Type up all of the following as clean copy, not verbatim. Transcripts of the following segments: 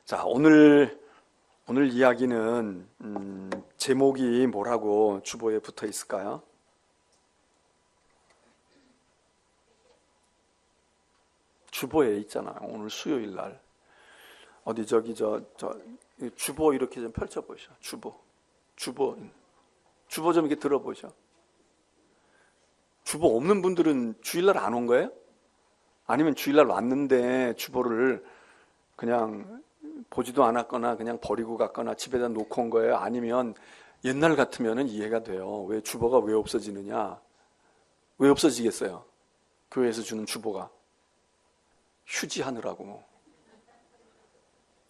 자, 오늘 이야기는 제목이 뭐라고 주보에 붙어 있을까요? 주보에 있잖아요. 오늘 수요일 날 어디 저기 저 주보 이렇게 좀 펼쳐 보셔. 주보 좀 이렇게 들어보셔. 주보 없는 분들은 주일날 안 온 거예요? 아니면 주일날 왔는데 주보를 그냥 보지도 않았거나 그냥 버리고 갔거나 집에다 놓고 온 거예요? 아니면 옛날 같으면 이해가 돼요. 왜 주보가 왜 없어지느냐? 왜 없어지겠어요? 교회에서 주는 주보가 휴지하느라고.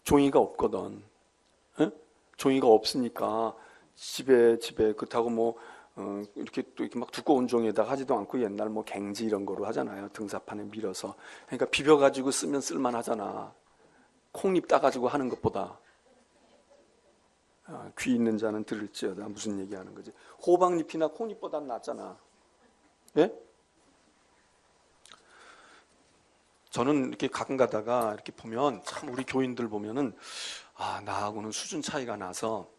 종이가 없거든. 에? 종이가 없으니까 집에 그렇다고 뭐 이렇게 또 이렇게 막 두꺼운 종이에다 하지도 않고 옛날 뭐 갱지 이런 거로 하잖아요. 등사판에 밀어서. 그러니까 비벼가지고 쓰면 쓸만하잖아. 콩잎 따가지고 하는 것보다. 귀 있는 자는 들을지어다. 무슨 얘기하는 거지? 호박잎이나 콩잎보단 낫잖아. 예? 저는 이렇게 가끔 가다가 이렇게 보면 참 우리 교인들 보면은 나하고는 수준 차이가 나서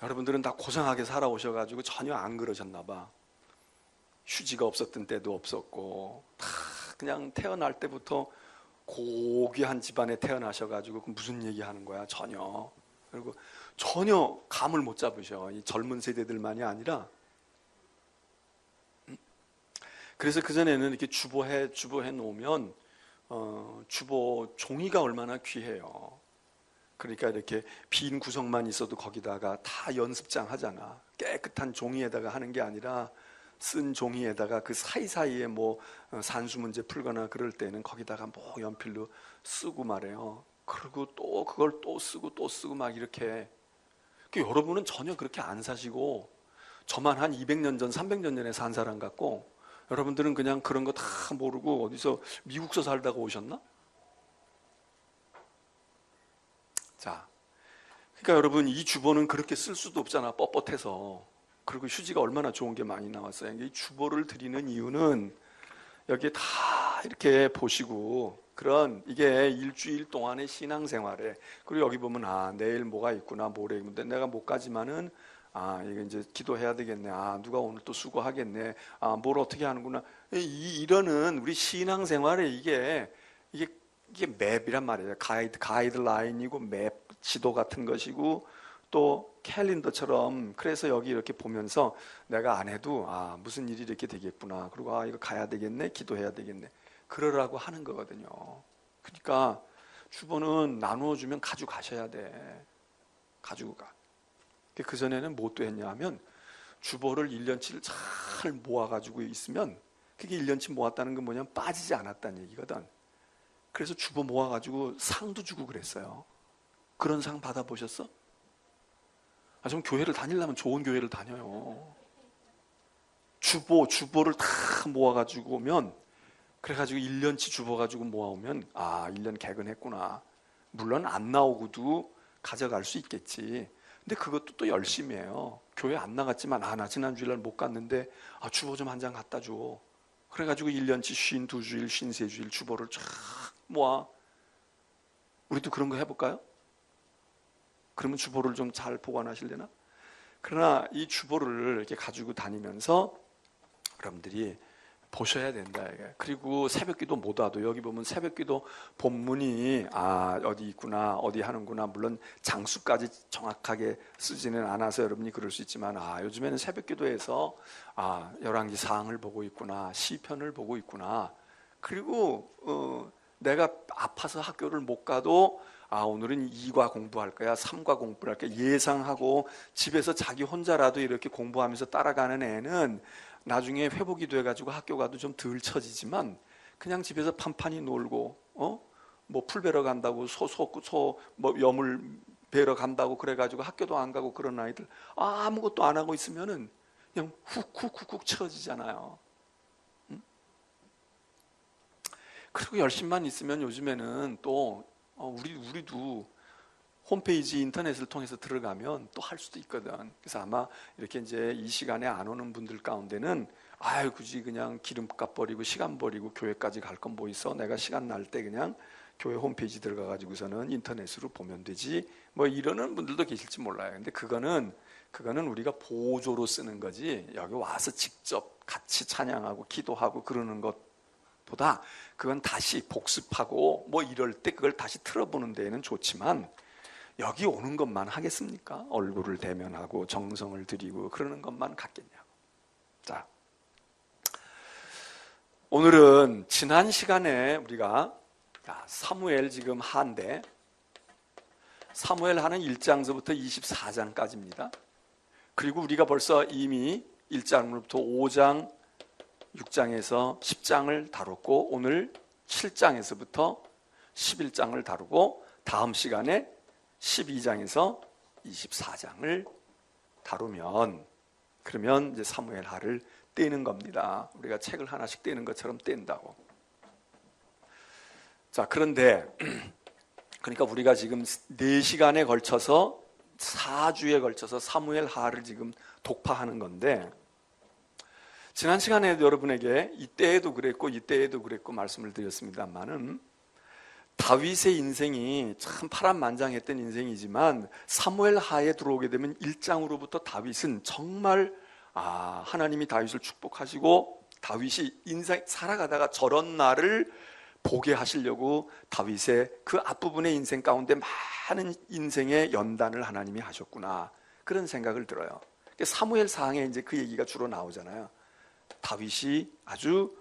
여러분들은 다 고생하게 살아오셔가지고 전혀 안 그러셨나 봐. 휴지가 없었던 때도 없었고 다 그냥 태어날 때부터 고귀한 집안에 태어나셔가지고 무슨 얘기하는 거야 전혀. 그리고 전혀 감을 못 잡으셔. 이 젊은 세대들만이 아니라. 그래서 그전에는 이렇게 주보해 놓으면 주보 종이가 얼마나 귀해요. 그러니까 이렇게 빈 구석만 있어도 거기다가 다 연습장 하잖아. 깨끗한 종이에다가 하는 게 아니라 쓴 종이에다가 그 사이사이에 뭐 산수 문제 풀거나 그럴 때는 거기다가 뭐 연필로 쓰고 말해요. 그리고 또 그걸 또 쓰고 막 이렇게. 여러분은 전혀 그렇게 안 사시고 저만 한 200년 전 300년 전에 산 사람 같고 여러분들은 그냥 그런 거 다 모르고 어디서 미국서 살다가 오셨나? 자, 그러니까 여러분 이 주보는 그렇게 쓸 수도 없잖아. 뻣뻣해서. 그리고 휴지가 얼마나 좋은 게 많이 나왔어요. 이 주보를 드리는 이유는 여기에 다 이렇게 보시고 이게 일주일 동안의 신앙생활에, 그리고 여기 보면 내일 뭐가 있구나, 모레 있는데 내가 못 가지만은 이거 이제 기도해야 되겠네. 누가 오늘 또 수고하겠네. 뭘 어떻게 하는구나. 이러는 우리 신앙생활에 이게 맵이란 말이에요. 가이드라인이고 맵, 지도 같은 것이고 또 캘린더처럼. 그래서 여기 이렇게 보면서 내가 안 해도 무슨 일이 이렇게 되겠구나. 그리고 이거 가야 되겠네. 기도해야 되겠네. 그러라고 하는 거거든요. 그러니까 주보는 나누어 주면 가져가셔야 돼. 가지고 가. 그전에는 뭐 또 했냐 하면 주보를 1년치를 잘 모아가지고 있으면, 그게 1년치 모았다는 건 뭐냐면 빠지지 않았다는 얘기거든. 그래서 주보 모아가지고 상도 주고 그랬어요. 그런 상 받아보셨어? 좀 교회를 다니려면 좋은 교회를 다녀요. 주보를 다 모아가지고 오면, 그래가지고 1년치 주보 가지고 모아오면 1년 개근했구나. 물론 안 나오고도 가져갈 수 있겠지. 근데 그것도 또 열심히 해요. 교회 안 나갔지만 나 지난 주일날 못 갔는데 주보 좀 한 장 갖다 줘. 그래가지고 1년치 52주일, 53주일 주보를 쫙 모아. 우리도 그런 거 해볼까요? 그러면 주보를 좀 잘 보관하실려나? 그러나 이 주보를 이렇게 가지고 다니면서 여러분들이 보셔야 된다. 그리고 새벽기도 못 와도 여기 보면 새벽기도 본문이 어디 있구나, 어디 하는구나. 물론 장수까지 정확하게 쓰지는 않아서 여러분이 그럴 수 있지만 요즘에는 새벽기도에서 열왕기 사항을 보고 있구나, 시편을 보고 있구나. 그리고 내가 아파서 학교를 못 가도 오늘은 2과 공부할 거야, 3과 공부할 거야 예상하고 집에서 자기 혼자라도 이렇게 공부하면서 따라가는 애는 나중에 회복이 돼가지고 학교 가도 좀 덜 처지지만, 그냥 집에서 판판히 놀고 뭐 풀 베러 간다고 뭐 여물 베러 간다고 그래가지고 학교도 안 가고 그런 아이들 아무것도 안 하고 있으면은 그냥 훅 처지잖아요. 그리고 열심만 있으면 요즘에는 또 우리도 홈페이지 인터넷을 통해서 들어가면 또 할 수도 있거든. 그래서 아마 이렇게 이제 이 시간에 안 오는 분들 가운데는 굳이 그냥 기름값 버리고 시간 버리고 교회까지 갈 건 뭐 있어? 내가 시간 날 때 그냥 교회 홈페이지 들어가 가지고서는 인터넷으로 보면 되지 뭐 이러는 분들도 계실지 몰라요. 근데 그거는 우리가 보조로 쓰는 거지 여기 와서 직접 같이 찬양하고 기도하고 그러는 것보다 그건 다시 복습하고 뭐 이럴 때 그걸 다시 틀어보는 데에는 좋지만 여기 오는 것만 하겠습니까? 얼굴을 대면하고 정성을 들이고 그러는 것만 갖겠냐고. 자, 오늘은 지난 시간에 우리가 사무엘 지금 하인데 사무엘 하는 1장서부터 24장까지입니다. 그리고 우리가 벌써 이미 1장부터 5장, 6장에서 10장을 다뤘고 오늘 7장에서부터 11장을 다루고 다음 시간에 12장에서 24장을 다루면 그러면 이제 사무엘 하를 떼는 겁니다. 우리가 책을 하나씩 떼는 것처럼 뗀다고. 자, 그런데 그러니까 우리가 지금 4시간에 걸쳐서 4주에 걸쳐서 사무엘 하를 지금 독파하는 건데 지난 시간에도 여러분에게 이때에도 그랬고 말씀을 드렸습니다만은 다윗의 인생이 참 파란만장했던 인생이지만 사무엘 하에 들어오게 되면 1장으로부터 다윗은 정말 하나님이 다윗을 축복하시고 다윗이 인생 살아가다가 저런 날을 보게 하시려고 다윗의 그 앞부분의 인생 가운데 많은 인생의 연단을 하나님이 하셨구나 그런 생각을 들어요. 사무엘상에 이제 그 얘기가 주로 나오잖아요. 다윗이 아주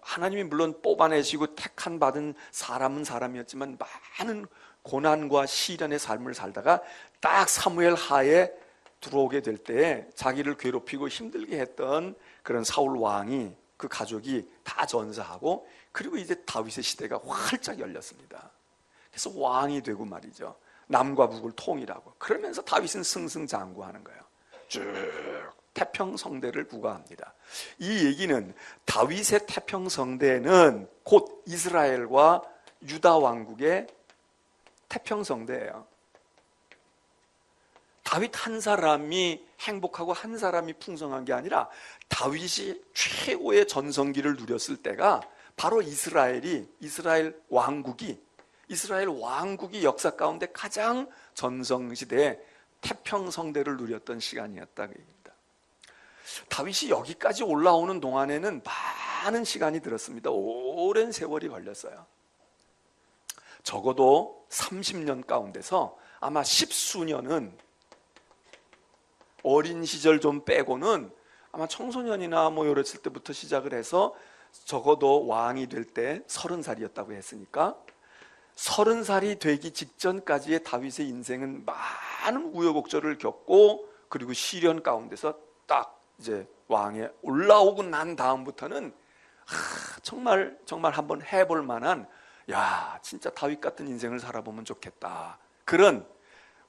하나님이 물론 뽑아내시고 택한 받은 사람은 사람이었지만 많은 고난과 시련의 삶을 살다가 딱 사무엘 하에 들어오게 될 때 자기를 괴롭히고 힘들게 했던 그런 사울 왕이 그 가족이 다 전사하고 그리고 이제 다윗의 시대가 활짝 열렸습니다. 그래서 왕이 되고 말이죠. 남과 북을 통일하고 그러면서 다윗은 승승장구하는 거예요. 쭉 태평성대를 부과합니다. 이 얘기는 다윗의 태평성대는 곧 이스라엘과 유다 왕국의 태평성대예요. 다윗 한 사람이 행복하고 한 사람이 풍성한 게 아니라 다윗이 최고의 전성기를 누렸을 때가 바로 이스라엘 왕국이 역사 가운데 가장 전성시대에 태평성대를 누렸던 시간이었다 그 얘기입니다. 다윗이 여기까지 올라오는 동안에는 많은 시간이 들었습니다. 오랜 세월이 걸렸어요. 적어도 30년 가운데서 아마 10수년은 어린 시절 좀 빼고는 아마 청소년이나 뭐 이랬을 때부터 시작을 해서 적어도 왕이 될 때 30살이었다고 했으니까 30살이 되기 직전까지의 다윗의 인생은 많은 우여곡절을 겪고 그리고 시련 가운데서 딱 이제 왕에 올라오고 난 다음부터는 정말 한번 해볼 만한 진짜 다윗 같은 인생을 살아보면 좋겠다. 그런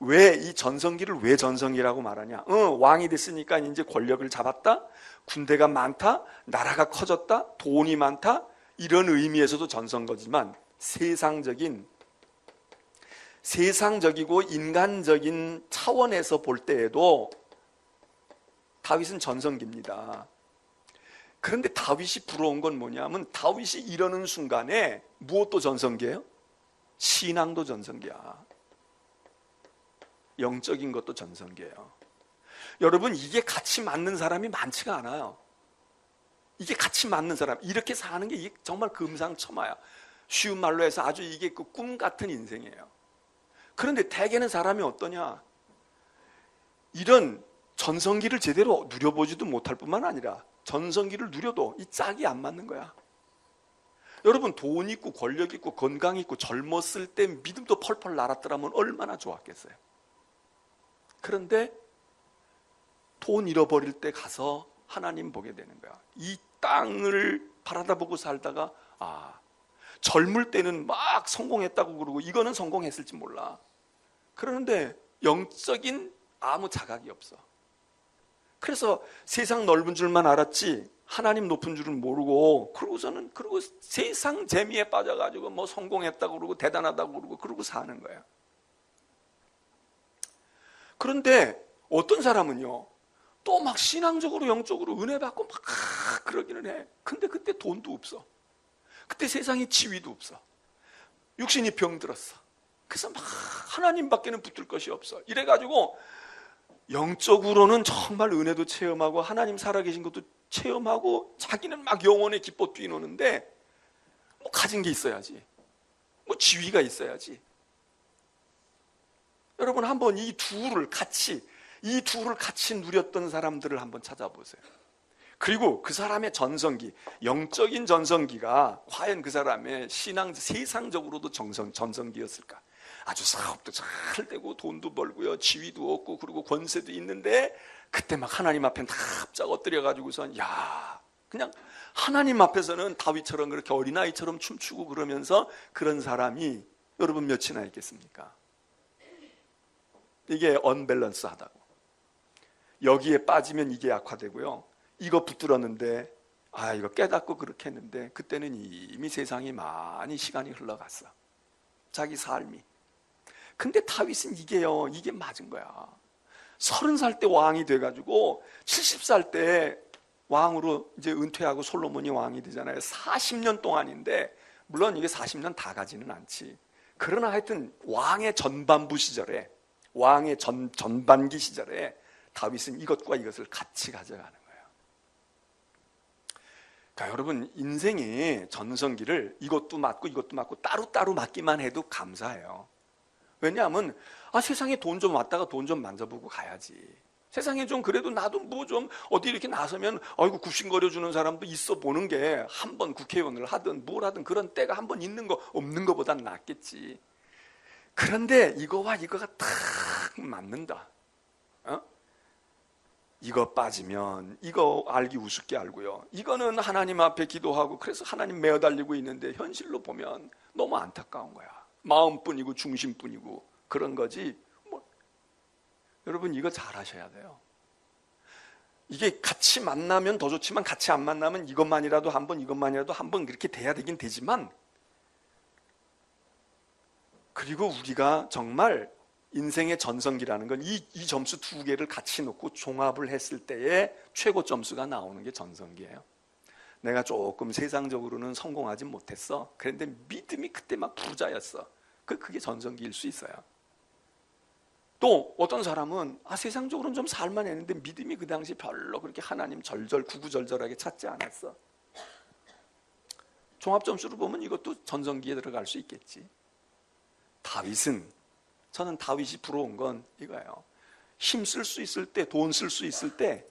왜 이 전성기를 왜 전성기라고 말하냐? 왕이 됐으니까 이제 권력을 잡았다, 군대가 많다, 나라가 커졌다, 돈이 많다 이런 의미에서도 전성거지만 세상적이고 인간적인 차원에서 볼 때에도 다윗은 전성기입니다. 그런데 다윗이 부러운 건 뭐냐면 다윗이 이러는 순간에 무엇도 전성기예요? 신앙도 전성기야. 영적인 것도 전성기예요. 여러분 이게 같이 맞는 사람이 많지가 않아요. 이게 같이 맞는 사람 이렇게 사는 게 이게 정말 금상첨화야. 쉬운 말로 해서 아주 이게 그 꿈 같은 인생이에요. 그런데 대개는 사람이 어떠냐? 이런 전성기를 제대로 누려보지도 못할 뿐만 아니라 전성기를 누려도 이 짝이 안 맞는 거야. 여러분 돈 있고 권력 있고 건강 있고 젊었을 때 믿음도 펄펄 날았더라면 얼마나 좋았겠어요. 그런데 돈 잃어버릴 때 가서 하나님 보게 되는 거야. 이 땅을 바라다보고 살다가 젊을 때는 막 성공했다고 그러고 이거는 성공했을지 몰라. 그러는데 영적인 아무 자각이 없어. 그래서 세상 넓은 줄만 알았지 하나님 높은 줄은 모르고 그리고 세상 재미에 빠져가지고 뭐 성공했다고 그러고 대단하다고 그러고 사는 거야. 그런데 어떤 사람은요 또 막 신앙적으로 영적으로 은혜 받고 막 그러기는 해. 근데 그때 돈도 없어. 그때 세상에 지위도 없어. 육신이 병들었어. 그래서 막 하나님밖에는 붙들 것이 없어. 이래가지고 영적으로는 정말 은혜도 체험하고 하나님 살아계신 것도 체험하고 자기는 막 영혼에 기뻐 뛰노는데 뭐 가진 게 있어야지, 뭐 지위가 있어야지. 여러분 한번 이 둘을 같이 누렸던 사람들을 한번 찾아보세요. 그리고 그 사람의 전성기, 영적인 전성기가 과연 그 사람의 세상적으로도 전성기였을까? 아주 사업도 잘 되고 돈도 벌고요, 지위도 얻고 그리고 권세도 있는데 그때 막 하나님 앞에 납작 엎드려가지고선 그냥 하나님 앞에서는 다윗처럼 그렇게 어린아이처럼 춤추고 그러면서 그런 사람이 여러분 몇이나 있겠습니까? 이게 언밸런스하다고. 여기에 빠지면 이게 약화되고요, 이거 붙들었는데 이거 깨닫고 그렇게 했는데 그때는 이미 세상이 많이 시간이 흘러갔어, 자기 삶이. 근데 다윗은 이게 맞은 거야. 30살 때 왕이 돼가지고 70살 때 왕으로 이제 은퇴하고 솔로몬이 왕이 되잖아요. 40년 동안인데, 물론 이게 40년 다 가지는 않지. 그러나 하여튼 왕의 전반부 시절에, 왕의 전반기 시절에 다윗은 이것과 이것을 같이 가져가는 거예요. 그러니까 여러분 인생의 전성기를 이것도 맞고 이것도 맞고 따로따로 맞기만 해도 감사해요. 왜냐하면 세상에 돈 좀 왔다가 돈 좀 만져보고 가야지. 세상에 좀 그래도 나도 뭐 좀 어디 이렇게 나서면 굽신거려 주는 사람도 있어 보는 게, 한 번 국회의원을 하든 뭘 하든 그런 때가 한 번 있는 거 없는 거보단 낫겠지. 그런데 이거와 이거가 딱 맞는다. 이거 빠지면 이거 알기 우습게 알고요, 이거는 하나님 앞에 기도하고 그래서 하나님 매어 달리고 있는데 현실로 보면 너무 안타까운 거야. 마음뿐이고 중심뿐이고 그런 거지. 여러분 이거 잘 하셔야 돼요. 이게 같이 만나면 더 좋지만 같이 안 만나면 이것만이라도 한번 그렇게 돼야 되긴 되지만, 그리고 우리가 정말 인생의 전성기라는 건 이 점수 두 개를 같이 놓고 종합을 했을 때의 최고 점수가 나오는 게 전성기예요. 내가 조금 세상적으로는 성공하지 못했어. 그런데 믿음이 그때 막 부자였어. 그게 전성기일 수 있어요. 또 어떤 사람은 세상적으로는 좀 살만했는데 믿음이 그 당시 별로 그렇게 하나님 구구절절하게 찾지 않았어. 종합점수로 보면 이것도 전성기에 들어갈 수 있겠지. 저는 다윗이 부러운 건 이거예요. 힘 쓸 수 있을 때, 돈 쓸 수 있을 때,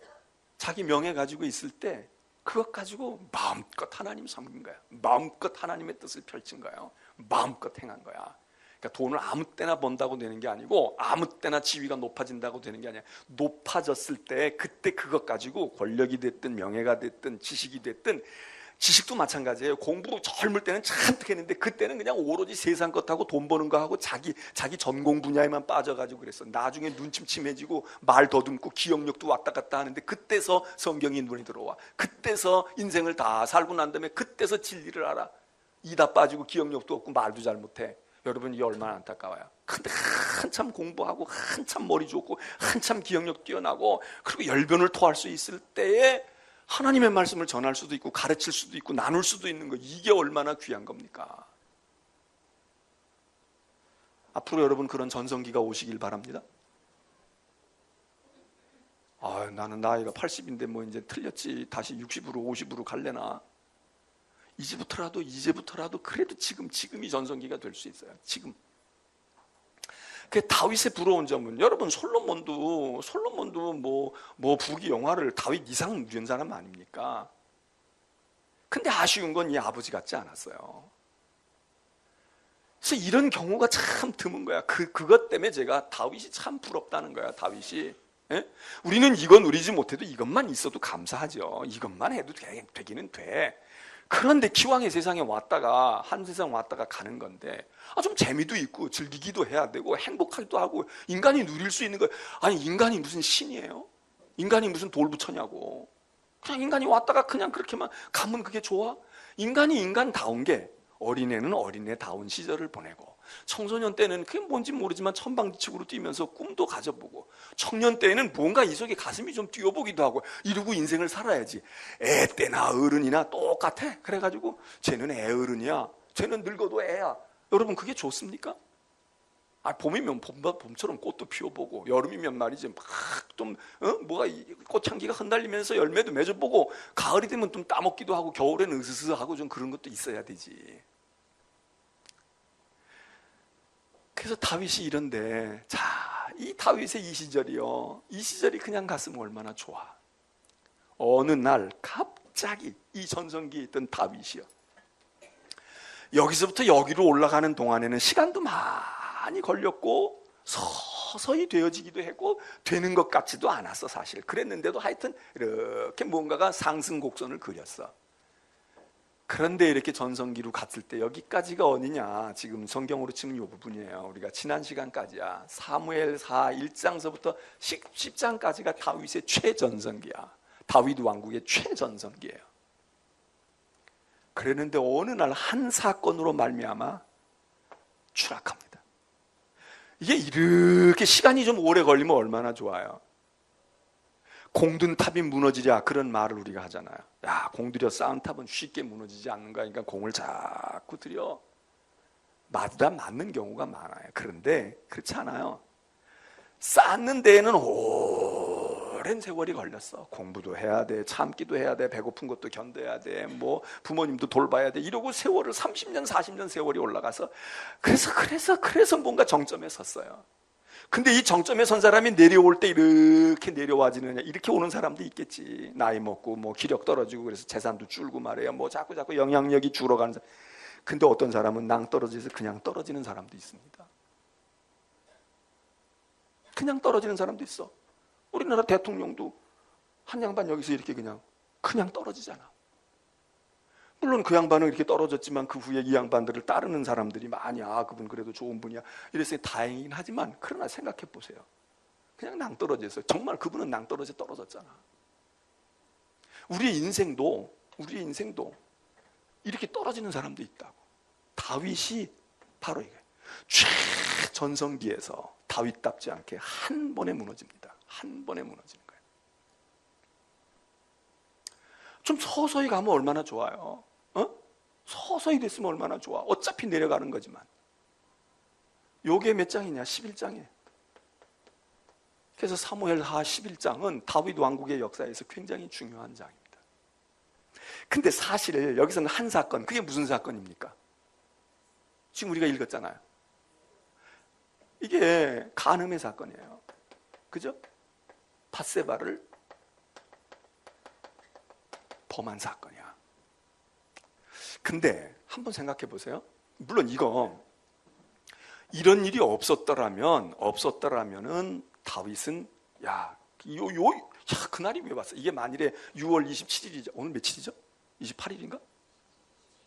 자기 명예 가지고 있을 때 그것 가지고 마음껏 하나님 섬긴 거야. 마음껏 하나님의 뜻을 펼친 거예요. 마음껏 행한 거야. 그러니까 돈을 아무 때나 번다고 되는 게 아니고 아무 때나 지위가 높아진다고 되는 게 아니야. 높아졌을 때 그때 그것 가지고 권력이 됐든 명예가 됐든 지식이 됐든, 지식도 마찬가지예요. 공부 젊을 때는 잔뜩 했는데 그때는 그냥 오로지 세상 것하고 돈 버는 거하고 자기 전공 분야에만 빠져가지고 그랬어. 나중에 눈침침해지고 말 더듬고 기억력도 왔다 갔다 하는데 그때서 성경이 눈에 들어와. 그때서 인생을 다 살고 난 다음에 그때서 진리를 알아. 이다 빠지고 기억력도 없고 말도 잘 못해. 여러분 이게 얼마나 안타까워요. 근데 한참 공부하고 한참 머리 좋고 한참 기억력 뛰어나고 그리고 열변을 토할 수 있을 때에 하나님의 말씀을 전할 수도 있고 가르칠 수도 있고 나눌 수도 있는 거, 이게 얼마나 귀한 겁니까? 앞으로 여러분 그런 전성기가 오시길 바랍니다. 나는 나이가 80인데 뭐 이제 틀렸지, 다시 60으로 50으로 갈래나. 이제부터라도 그래도 지금이 전성기가 될 수 있어요. 지금. 그 다윗의 부러운 점은, 여러분 솔로몬도 뭐 부귀 영화를 다윗 이상 누린 사람 아닙니까? 근데 아쉬운 건 이 아버지 같지 않았어요. 그래서 이런 경우가 참 드문 거야. 그것 때문에 제가 다윗이 참 부럽다는 거야. 다윗이. 예? 우리는 이건 누리지 못해도 이것만 있어도 감사하죠. 이것만 해도 되기는 돼. 그런데 기왕의 세상에 왔다가 한 세상 왔다가 가는 건데 좀 재미도 있고 즐기기도 해야 되고 행복하기도 하고 인간이 누릴 수 있는 거. 아니 인간이 무슨 신이에요? 인간이 무슨 돌부처냐고. 그냥 인간이 왔다가 그냥 그렇게만 가면 그게 좋아? 인간이 인간다운 게, 어린애는 어린애다운 시절을 보내고 청소년 때는 그게 뭔지 모르지만 천방지축으로 뛰면서 꿈도 가져보고, 청년 때에는 뭔가 이 속에 가슴이 좀 뛰어보기도 하고 이러고 인생을 살아야지. 애 때나 어른이나 똑같아. 그래가지고 쟤는 애 어른이야, 쟤는 늙어도 애야. 여러분 그게 좋습니까? 봄이면 봄처럼 꽃도 피워보고, 여름이면 말이지 막좀 뭐가 꽃향기가 흩날리면서 열매도 맺어보고, 가을이 되면 좀 따먹기도 하고, 겨울에는 으스스하고 좀 그런 것도 있어야 되지. 그래서 다윗이 이런데, 자, 이 다윗의 이 시절이요, 이 시절이 그냥 갔으면 얼마나 좋아. 어느 날 갑자기 이 전성기에 있던 다윗이요, 여기서부터 여기로 올라가는 동안에는 시간도 많이 걸렸고 서서히 되어지기도 했고 되는 것 같지도 않았어. 사실 그랬는데도 하여튼 이렇게 뭔가가 상승 곡선을 그렸어. 그런데 이렇게 전성기로 갔을 때 여기까지가 어디냐, 지금 성경으로 치면 이 부분이에요. 우리가 지난 시간까지야. 사무엘하 1장서부터 10장까지가 다윗의 최전성기야. 다윗 왕국의 최전성기예요. 그랬는데 어느 날 한 사건으로 말미암아 추락합니다. 이게 이렇게 시간이 좀 오래 걸리면 얼마나 좋아요. 공든 탑이 무너지랴, 그런 말을 우리가 하잖아요. 야, 공들여 쌓은 탑은 쉽게 무너지지 않는가. 그러니까 공을 자꾸 들여 맞는 경우가 많아요. 그런데 그렇지 않아요. 쌓는 데에는 오랜 세월이 걸렸어. 공부도 해야 돼, 참기도 해야 돼, 배고픈 것도 견뎌야 돼, 뭐 부모님도 돌봐야 돼. 이러고 세월을 30년 40년 세월이 올라가서 그래서 뭔가 정점에 섰어요. 근데 이 정점에 선 사람이 내려올 때 이렇게 내려와지느냐, 이렇게 오는 사람도 있겠지. 나이 먹고 뭐 기력 떨어지고 그래서 재산도 줄고 말이야, 뭐 자꾸 영향력이 줄어가는 사람. 근데 어떤 사람은 낭떠러지에서 그냥 떨어지는 사람도 있습니다. 그냥 떨어지는 사람도 있어. 우리나라 대통령도 한 양반 여기서 이렇게 그냥 떨어지잖아. 물론 그 양반은 이렇게 떨어졌지만 그 후에 이 양반들을 따르는 사람들이 많이, 그분 그래도 좋은 분이야, 이랬으니 다행이긴 하지만, 그러나 생각해 보세요. 그냥 낭떠러지에서 정말 그분은 낭떠러지에 떨어졌잖아. 우리의 인생도 이렇게 떨어지는 사람도 있다고. 다윗이 바로 이게 최전성기에서 다윗답지 않게 한 번에 무너집니다. 한 번에 무너지는 거예요. 좀 서서히 가면 얼마나 좋아요. 서서히 됐으면 얼마나 좋아. 어차피 내려가는 거지만. 요게 몇 장이냐? 11장이에요. 그래서 사무엘하 11장은 다윗 왕국의 역사에서 굉장히 중요한 장입니다. 근데 사실 여기서는 한 사건, 그게 무슨 사건입니까? 지금 우리가 읽었잖아요. 이게 간음의 사건이에요. 그죠? 밧세바를 범한 사건이야. 근데 한번 생각해 보세요. 물론 이런 일이 없었더라면은 다윗은 그날이 왜 왔어? 이게 만일에 6월 27일이죠. 오늘 며칠이죠? 28일인가?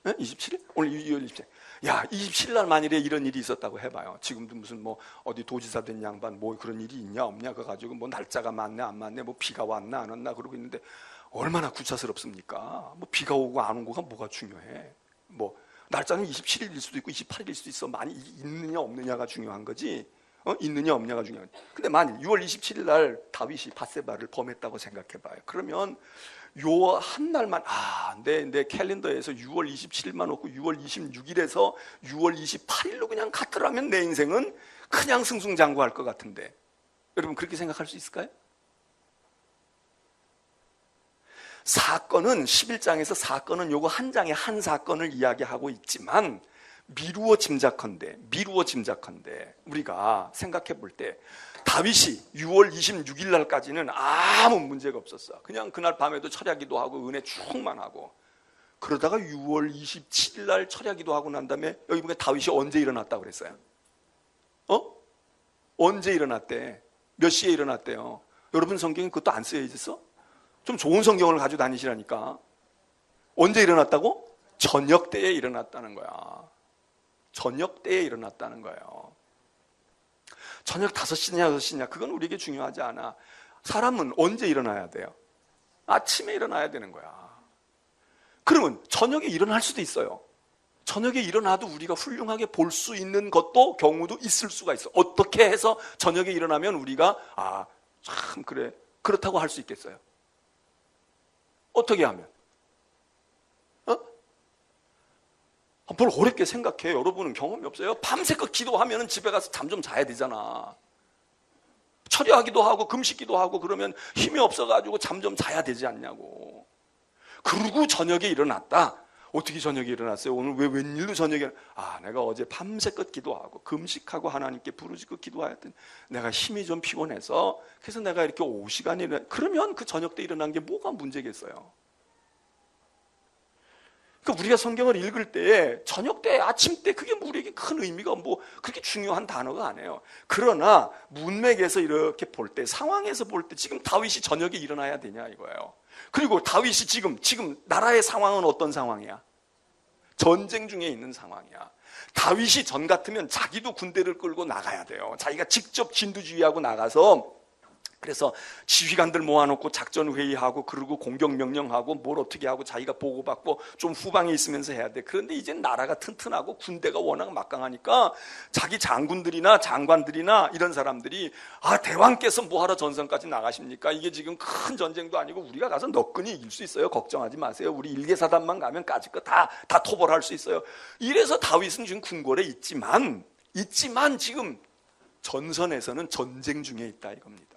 네? 27일? 오늘 6월 27일. 27일 날 만일에 이런 일이 있었다고 해봐요. 지금도 무슨 뭐 어디 도지사 된 양반 뭐 그런 일이 있냐 없냐 그거 가지고 뭐 날짜가 맞네 안 맞네, 뭐 비가 왔나 안 왔나 그러고 있는데 얼마나 구차스럽습니까? 뭐 비가 오고 안 온 거가 뭐가 중요해? 뭐 날짜는 27일일 수도 있고 28일일 수도 있어. 많이 있느냐 없느냐가 중요한 거지. 있느냐 없느냐가 중요한 거지. 근데 만일 6월 27일 날 다윗이 밧세바를 범했다고 생각해봐요. 그러면 요 한 날만, 내 캘린더에서 6월 27일만 없고 6월 26일에서 6월 28일로 그냥 갔더라면 내 인생은 그냥 승승장구할 것 같은데, 여러분 그렇게 생각할 수 있을까요? 사건은 11장에서 사건은 요거 한 장에 한 사건을 이야기하고 있지만 미루어 짐작컨대 우리가 생각해 볼 때 다윗이 6월 26일 날까지는 아무 문제가 없었어. 그냥 그날 밤에도 철야기도 하고 은혜 충만하고, 그러다가 6월 27일 날 철야기도 하고 난 다음에 여기 보니까 다윗이 언제 일어났다고 그랬어요? 언제 일어났대? 몇 시에 일어났대요? 여러분 성경에 그것도 안 쓰여 있었어? 좀 좋은 성경을 가지고 다니시라니까. 언제 일어났다고? 저녁 때에 일어났다는 거야. 저녁 때에 일어났다는 거예요. 저녁 5시냐 6시냐 그건 우리에게 중요하지 않아. 사람은 언제 일어나야 돼요? 아침에 일어나야 되는 거야. 그러면 저녁에 일어날 수도 있어요. 저녁에 일어나도 우리가 훌륭하게 볼 수 있는 것도 경우도 있을 수가 있어. 어떻게 해서 저녁에 일어나면 우리가 참 그래 그렇다고 할 수 있겠어요? 어떻게 하면? 뭘 어렵게 생각해. 여러분은 경험이 없어요? 밤새껏 기도하면 집에 가서 잠 좀 자야 되잖아. 철야하기도 하고 금식기도 하고 그러면 힘이 없어가지고 잠 좀 자야 되지 않냐고. 그러고 저녁에 일어났다. 어떻게 저녁에 일어났어요? 오늘 왜 웬일로 저녁에? 내가 어제 밤새껏 기도하고 금식하고 하나님께 부르짖고 기도하였더니 내가 힘이 좀 피곤해서 그래서 내가 이렇게 오후 시간에 그러면 그 저녁 때 일어난 게 뭐가 문제겠어요? 그러니까 우리가 성경을 읽을 때 저녁 때, 아침 때 그게 우리에게 큰 의미가 뭐 그렇게 중요한 단어가 아니에요. 그러나 문맥에서 이렇게 볼 때, 상황에서 볼 때 지금 다윗이 저녁에 일어나야 되냐 이거예요. 그리고 다윗이 지금 나라의 상황은 어떤 상황이야? 전쟁 중에 있는 상황이야. 다윗이 전 같으면 자기도 군대를 끌고 나가야 돼요. 자기가 직접 진두지휘하고 나가서 그래서 지휘관들 모아놓고 작전회의하고 그러고 공격명령하고 뭘 어떻게 하고 자기가 보고받고 좀 후방에 있으면서 해야 돼. 그런데 이제 나라가 튼튼하고 군대가 워낙 막강하니까 자기 장군들이나 장관들이나 이런 사람들이 대왕께서 뭐하러 전선까지 나가십니까? 이게 지금 큰 전쟁도 아니고 우리가 가서 너끈히 이길 수 있어요. 걱정하지 마세요. 우리 일개사단만 가면 까짓 거 다 토벌할 수 있어요. 이래서 다윗은 지금 궁궐에 있지만 지금 전선에서는 전쟁 중에 있다 이겁니다.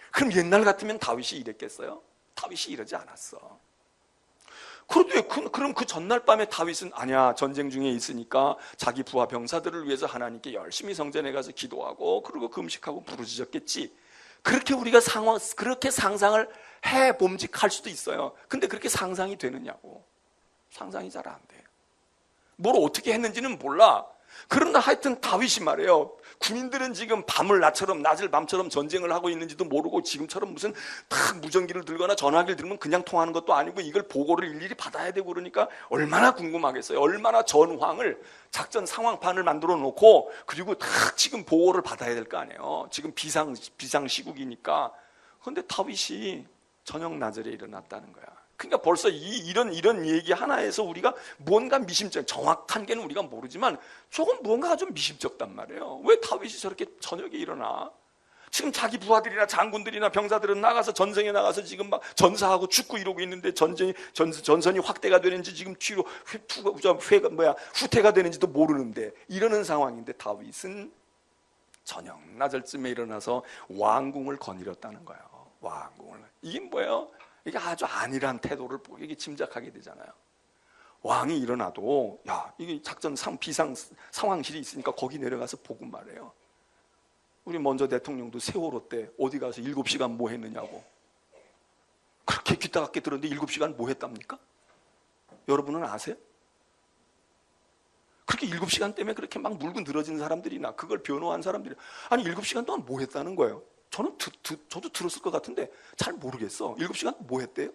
그럼 옛날 같으면 다윗이 이랬겠어요? 다윗이 이러지 않았어. 그럼 그 전날 밤에 다윗은 아니야, 전쟁 중에 있으니까 자기 부하 병사들을 위해서 하나님께 열심히 성전에 가서 기도하고 그리고 금식하고 부르짖었겠지. 그렇게 우리가 그렇게 상상을 해 봄직할 수도 있어요. 근데 그렇게 상상이 되느냐고. 상상이 잘 안 돼. 뭘 어떻게 했는지는 몰라. 그러나 하여튼 다윗이 말이에요. 군인들은 지금 밤을 낮을 밤처럼 전쟁을 하고 있는지도 모르고 지금처럼 무슨 탁 무전기를 들거나 전화기를 들면 그냥 통하는 것도 아니고 이걸 보고를 일일이 받아야 되고 그러니까 얼마나 궁금하겠어요. 얼마나 전황을 작전 상황판을 만들어 놓고 그리고 탁 지금 보고를 받아야 될 거 아니에요. 지금 비상 시국이니까. 그런데 다윗이 저녁 나절에 일어났다는 거야. 그러니까 벌써 이런 얘기 하나에서 우리가 뭔가 미심쩍, 정확한 게는 우리가 모르지만 조금 뭔가 좀 미심쩍단 말이에요. 왜 다윗이 저렇게 저녁에 일어나? 지금 자기 부하들이나 장군들이나 병사들은 나가서 전쟁에 나가서 지금 막 전사하고 죽고 이러고 있는데 전선이 확대가 되는지 지금 뒤로 후퇴가 되는지도 모르는데 이러는 상황인데 다윗은 저녁 나절쯤에 일어나서 왕궁을 거닐었다는 거예요. 왕궁을. 이게 뭐예요? 이게 아주 안일한 태도를 보이게 짐작하게 되잖아요. 왕이 일어나도 이게 작전 비상 상황실이 있으니까 거기 내려가서 보고 말해요. 우리 먼저 대통령도 세월호 때 어디 가서 7시간 뭐 했느냐고. 그렇게 귀따갑게 들었는데 7시간 뭐 했답니까? 여러분은 아세요? 그렇게 7시간 때문에 그렇게 막 물고 늘어지는 사람들이나 그걸 변호한 사람들이 7시간 동안 뭐 했다는 거예요. 저도 들었을 것 같은데 잘 모르겠어. 7시간 뭐 했대요?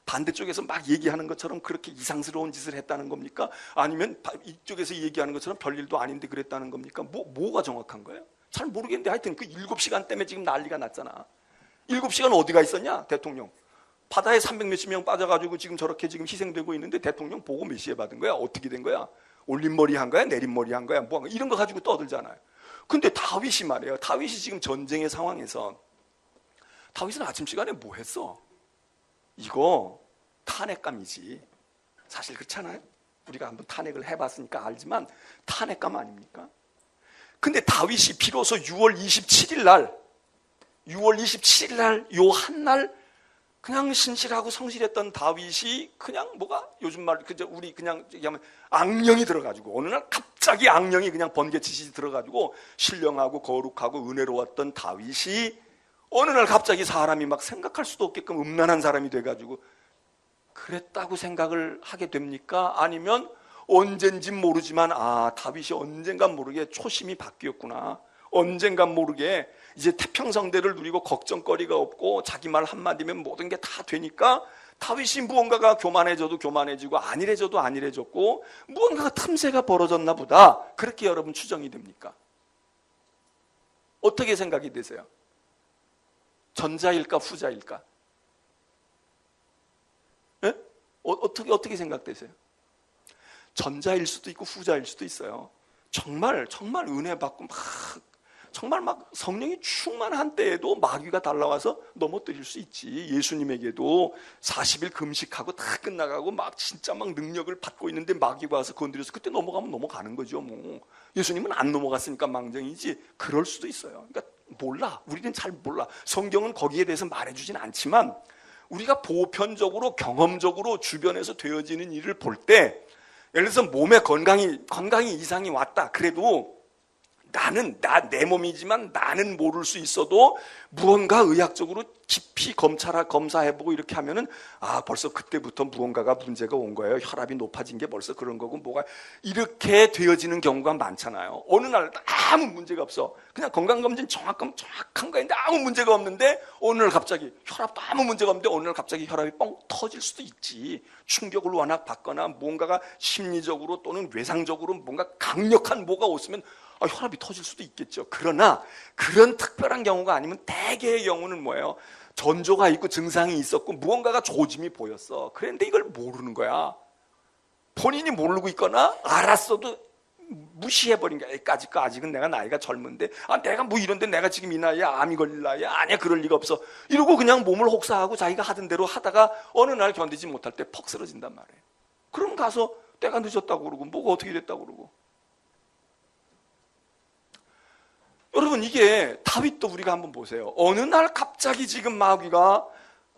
반대쪽에서 막 얘기하는 것처럼 그렇게 이상스러운 짓을 했다는 겁니까? 아니면 이쪽에서 얘기하는 것처럼 별일도 아닌데 그랬다는 겁니까? 뭐가 정확한 거예요? 잘 모르겠는데 하여튼 그 7시간 때문에 지금 난리가 났잖아. 7시간 어디가 있었냐? 대통령. 바다에 300몇십 명 빠져가지고 지금 저렇게 지금 희생되고 있는데 대통령 보고 몇 시에 받은 거야? 어떻게 된 거야? 올림머리 한 거야? 내림머리 한 거야? 뭐 이런 거 가지고 떠들잖아요. 근데 다윗이 말이에요. 다윗이 지금 전쟁의 상황에서 다윗은 아침 시간에 뭐 했어? 이거 탄핵감이지. 사실 그렇잖아요. 우리가 한번 탄핵을 해봤으니까 알지만 탄핵감 아닙니까? 근데 다윗이 비로소 6월 27일 날 요 한날 그냥 신실하고 성실했던 다윗이 그냥 요즘 말 우리 그냥 얘기하면 악령이 들어가지고 어느 날 갑자기 악령이 그냥 번개치듯이 들어가지고 신령하고 거룩하고 은혜로웠던 다윗이 어느 날 갑자기 사람이 막 생각할 수도 없게끔 음란한 사람이 돼가지고 그랬다고 생각을 하게 됩니까? 아니면 언젠진 모르지만 다윗이 언젠간 모르게 초심이 바뀌었구나. 언젠간 모르게 이제 태평성대를 누리고 걱정거리가 없고 자기 말 한마디면 모든 게 다 되니까 다윗이 무언가가 교만해져도 교만해지고 안일해져도 안일해졌고 무언가가 틈새가 벌어졌나 보다. 그렇게 여러분 추정이 됩니까? 어떻게 생각이 되세요? 전자일까 후자일까? 예? 어떻게 생각되세요? 전자일 수도 있고 후자일 수도 있어요. 정말 은혜 받고 막 정말 막 성령이 충만한 때에도 마귀가 달라와서 넘어뜨릴 수 있지. 예수님에게도 40일 금식하고 다 끝나가고 막 진짜 막 능력을 받고 있는데 마귀가 와서 건드려서 그때 넘어가면 넘어가는 거죠. 뭐 예수님은 안 넘어갔으니까 망정이지. 그럴 수도 있어요. 그러니까 몰라. 우리는 잘 몰라. 성경은 거기에 대해서 말해주진 않지만 우리가 보편적으로 경험적으로 주변에서 되어지는 일을 볼 때, 예를 들어서 몸에 건강이 이상이 왔다. 그래도 내 몸이지만 나는 모를 수 있어도 무언가 의학적으로 깊이 검사해보고 이렇게 하면은 벌써 그때부터 무언가가 문제가 온 거예요. 혈압이 높아진 게 벌써 그런 거고 뭐가 이렇게 되어지는 경우가 많잖아요. 어느 날 아무 문제가 없어. 그냥 건강검진 정확한 거인데 아무 문제가 없는데 어느 날 갑자기 혈압도 아무 문제가 없는데 어느 날 갑자기 혈압이 뻥 터질 수도 있지. 충격을 워낙 받거나 무언가가 심리적으로 또는 외상적으로 뭔가 강력한 뭐가 오으면 혈압이 터질 수도 있겠죠. 그러나 그런 특별한 경우가 아니면 대개의 경우는 뭐예요? 전조가 있고 증상이 있었고 무언가가 조짐이 보였어. 그런데 이걸 모르는 거야. 본인이 모르고 있거나 알았어도 무시해버린 거야. 아직은 내가 나이가 젊은데 내가 뭐 이런데 내가 지금 이 나이에 암이 걸릴 나이야? 아니야, 그럴 리가 없어. 이러고 그냥 몸을 혹사하고 자기가 하던 대로 하다가 어느 날 견디지 못할 때 퍽 쓰러진단 말이에요. 그럼 가서 때가 늦었다고 그러고 뭐가 어떻게 됐다고 그러고. 여러분, 이게 다윗도 우리가 한번 보세요. 어느 날 갑자기 지금 마귀가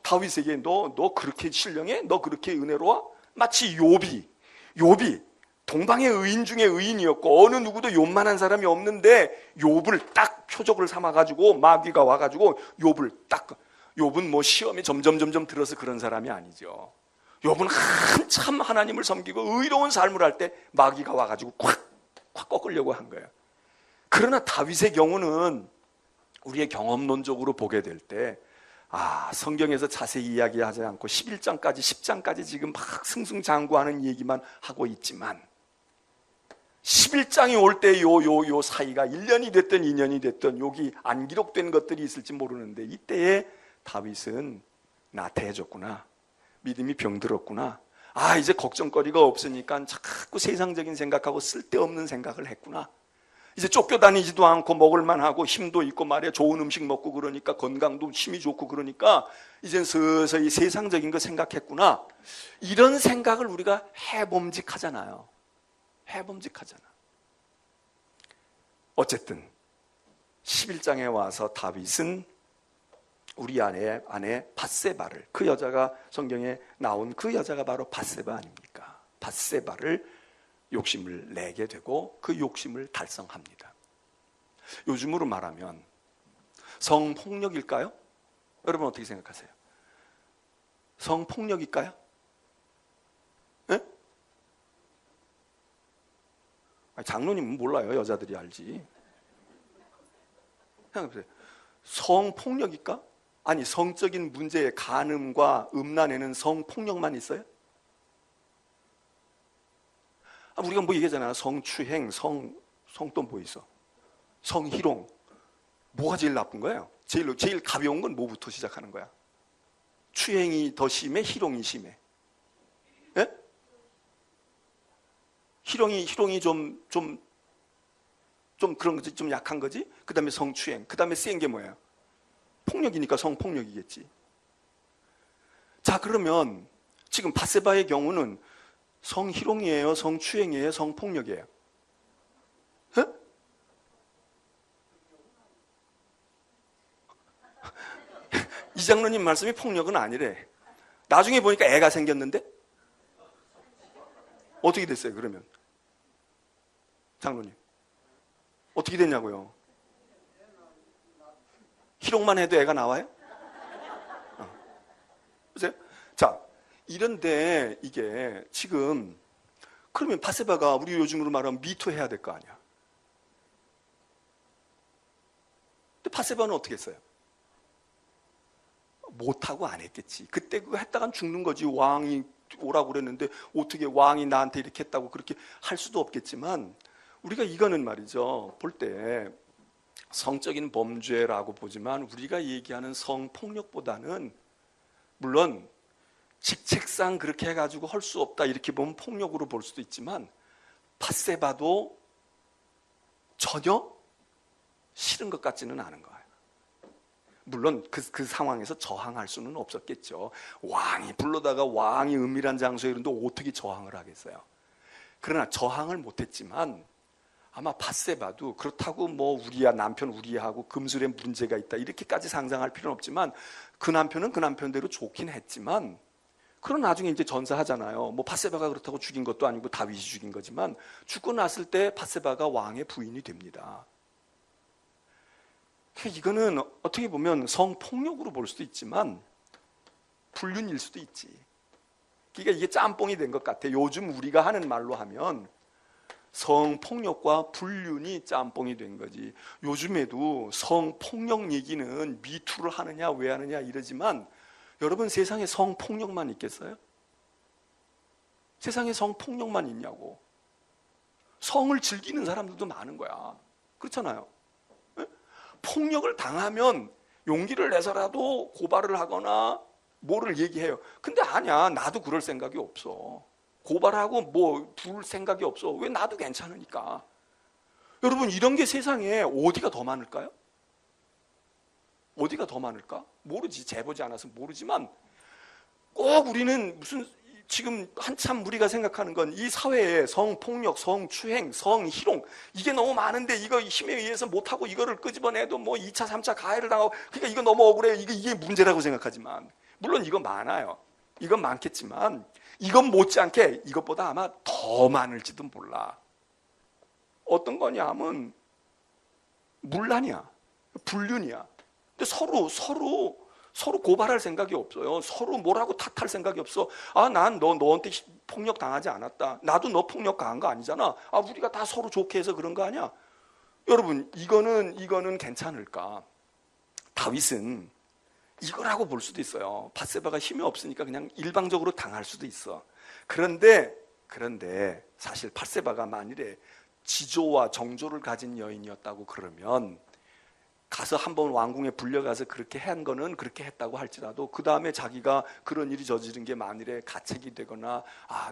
다윗에게 너 그렇게 신령해? 너 그렇게 은혜로워? 마치 욥이 동방의 의인 중에 의인이었고 어느 누구도 욥만한 사람이 없는데 욥을 딱 표적을 삼아가지고 마귀가 와가지고 욥은 뭐 시험이 점점 들어서 그런 사람이 아니죠. 욥은 한참 하나님을 섬기고 의로운 삶을 할 때 마귀가 와가지고 콱 꺾으려고 한 거예요. 그러나 다윗의 경우는 우리의 경험론적으로 보게 될 때 성경에서 자세히 이야기하지 않고 11장까지 10장까지 지금 막 승승장구하는 얘기만 하고 있지만 11장이 올 때 요 사이가 1년이 됐든 2년이 됐든 여기 안 기록된 것들이 있을지 모르는데 이때에 다윗은 나태해졌구나. 믿음이 병들었구나. 이제 걱정거리가 없으니까 자꾸 세상적인 생각하고 쓸데없는 생각을 했구나. 이제 쫓겨다니지도 않고 먹을만 하고 힘도 있고 말이야 좋은 음식 먹고 그러니까 건강도 힘이 좋고 그러니까 이젠 서서히 세상적인 거 생각했구나. 이런 생각을 우리가 해봄직하잖아요. 어쨌든 11장에 와서 다윗은 우리 아내 밧세바를, 그 여자가 성경에 나온 그 여자가 바로 밧세바 아닙니까? 밧세바를 욕심을 내게 되고 그 욕심을 달성합니다. 요즘으로 말하면 성폭력일까요? 여러분 어떻게 생각하세요? 성폭력일까요? 네? 장로님은 몰라요. 여자들이 알지. 생각해보세요. 성폭력일까? 아니, 성적인 문제의 간음과 음란에는 성폭력만 있어요? 우리가 뭐 얘기하잖아. 성추행, 또 뭐 있어? 성희롱. 뭐가 제일 나쁜 거예요? 제일 가벼운 건 뭐부터 시작하는 거야? 추행이 더 심해? 희롱이 심해? 예? 희롱이 좀 그런 거지, 좀 약한 거지? 그 다음에 성추행, 그 다음에 센 게 뭐예요? 폭력이니까 성폭력이겠지. 자, 그러면 지금 밧세바의 경우는 성희롱이에요? 성추행이에요? 성폭력이에요? 에? 이 장로님 말씀이 폭력은 아니래. 나중에 보니까 애가 생겼는데? 어떻게 됐어요, 그러면? 장로님. 어떻게 됐냐고요? 희롱만 해도 애가 나와요? 보세요. 자, 이런데 이게 지금 그러면 밧세바가 우리 요즘으로 말하면 미투 해야 될 거 아니야. 근데 밧세바는 어떻게 했어요? 못하고 안 했겠지. 그때 그거 했다간 죽는 거지. 왕이 오라고 그랬는데 어떻게 왕이 나한테 이렇게 했다고 그렇게 할 수도 없겠지만 우리가 이거는 말이죠. 볼 때 성적인 범죄라고 보지만 우리가 얘기하는 성폭력보다는 물론 직책상 그렇게 해가지고 할 수 없다 이렇게 보면 폭력으로 볼 수도 있지만 밧세바도 전혀 싫은 것 같지는 않은 거예요. 물론 그 상황에서 저항할 수는 없었겠죠. 왕이 불러다가 왕이 은밀한 장소에 이런데 어떻게 저항을 하겠어요. 그러나 저항을 못했지만 아마 밧세바도 그렇다고 뭐 남편 우리하고 금술에 문제가 있다 이렇게까지 상상할 필요는 없지만 그 남편은 그 남편대로 좋긴 했지만 그럼 나중에 이제 전사하잖아요. 뭐 밧세바가 그렇다고 죽인 것도 아니고 다윗이 죽인 거지만 죽고 났을 때 밧세바가 왕의 부인이 됩니다. 이거는 어떻게 보면 성폭력으로 볼 수도 있지만 불륜일 수도 있지. 그러니까 이게 짬뽕이 된 것 같아. 요즘 우리가 하는 말로 하면 성폭력과 불륜이 짬뽕이 된 거지. 요즘에도 성폭력 얘기는 미투를 하느냐 왜 하느냐 이러지만 여러분 세상에 성폭력만 있겠어요? 세상에 성폭력만 있냐고. 성을 즐기는 사람들도 많은 거야. 그렇잖아요. 폭력을 당하면 용기를 내서라도 고발을 하거나 뭐를 얘기해요. 근데 아니야, 나도 그럴 생각이 없어. 고발하고 뭐 부를 생각이 없어. 왜? 나도 괜찮으니까. 여러분 이런 게 세상에 어디가 더 많을까요? 어디가 더 많을까? 모르지. 재보지 않아서 모르지만 꼭 우리는 무슨 지금 한참 우리가 생각하는 건 이 사회에 성폭력, 성추행, 성희롱 이게 너무 많은데 이거 힘에 의해서 못하고 이거를 끄집어내도 뭐 2차, 3차 가해를 당하고 그러니까 이거 너무 억울해요. 이게 문제라고 생각하지만 물론 이건 많아요. 이건 많겠지만 이건 못지않게 이것보다 아마 더 많을지도 몰라. 어떤 거냐 하면 문란이야. 불륜이야. 근데 서로 고발할 생각이 없어요. 서로 뭐라고 탓할 생각이 없어. 아, 난 너한테 폭력 당하지 않았다. 나도 너 폭력 당한 거 아니잖아. 아, 우리가 다 서로 좋게 해서 그런 거 아니야? 여러분, 이거는 괜찮을까? 다윗은 이거라고 볼 수도 있어요. 밧세바가 힘이 없으니까 그냥 일방적으로 당할 수도 있어. 그런데 사실 밧세바가 만일에 지조와 정조를 가진 여인이었다고 그러면 가서 한번 왕궁에 불려가서 그렇게 한 거는 그렇게 했다고 할지라도 그 다음에 자기가 그런 일이 저지른 게 만일에 가책이 되거나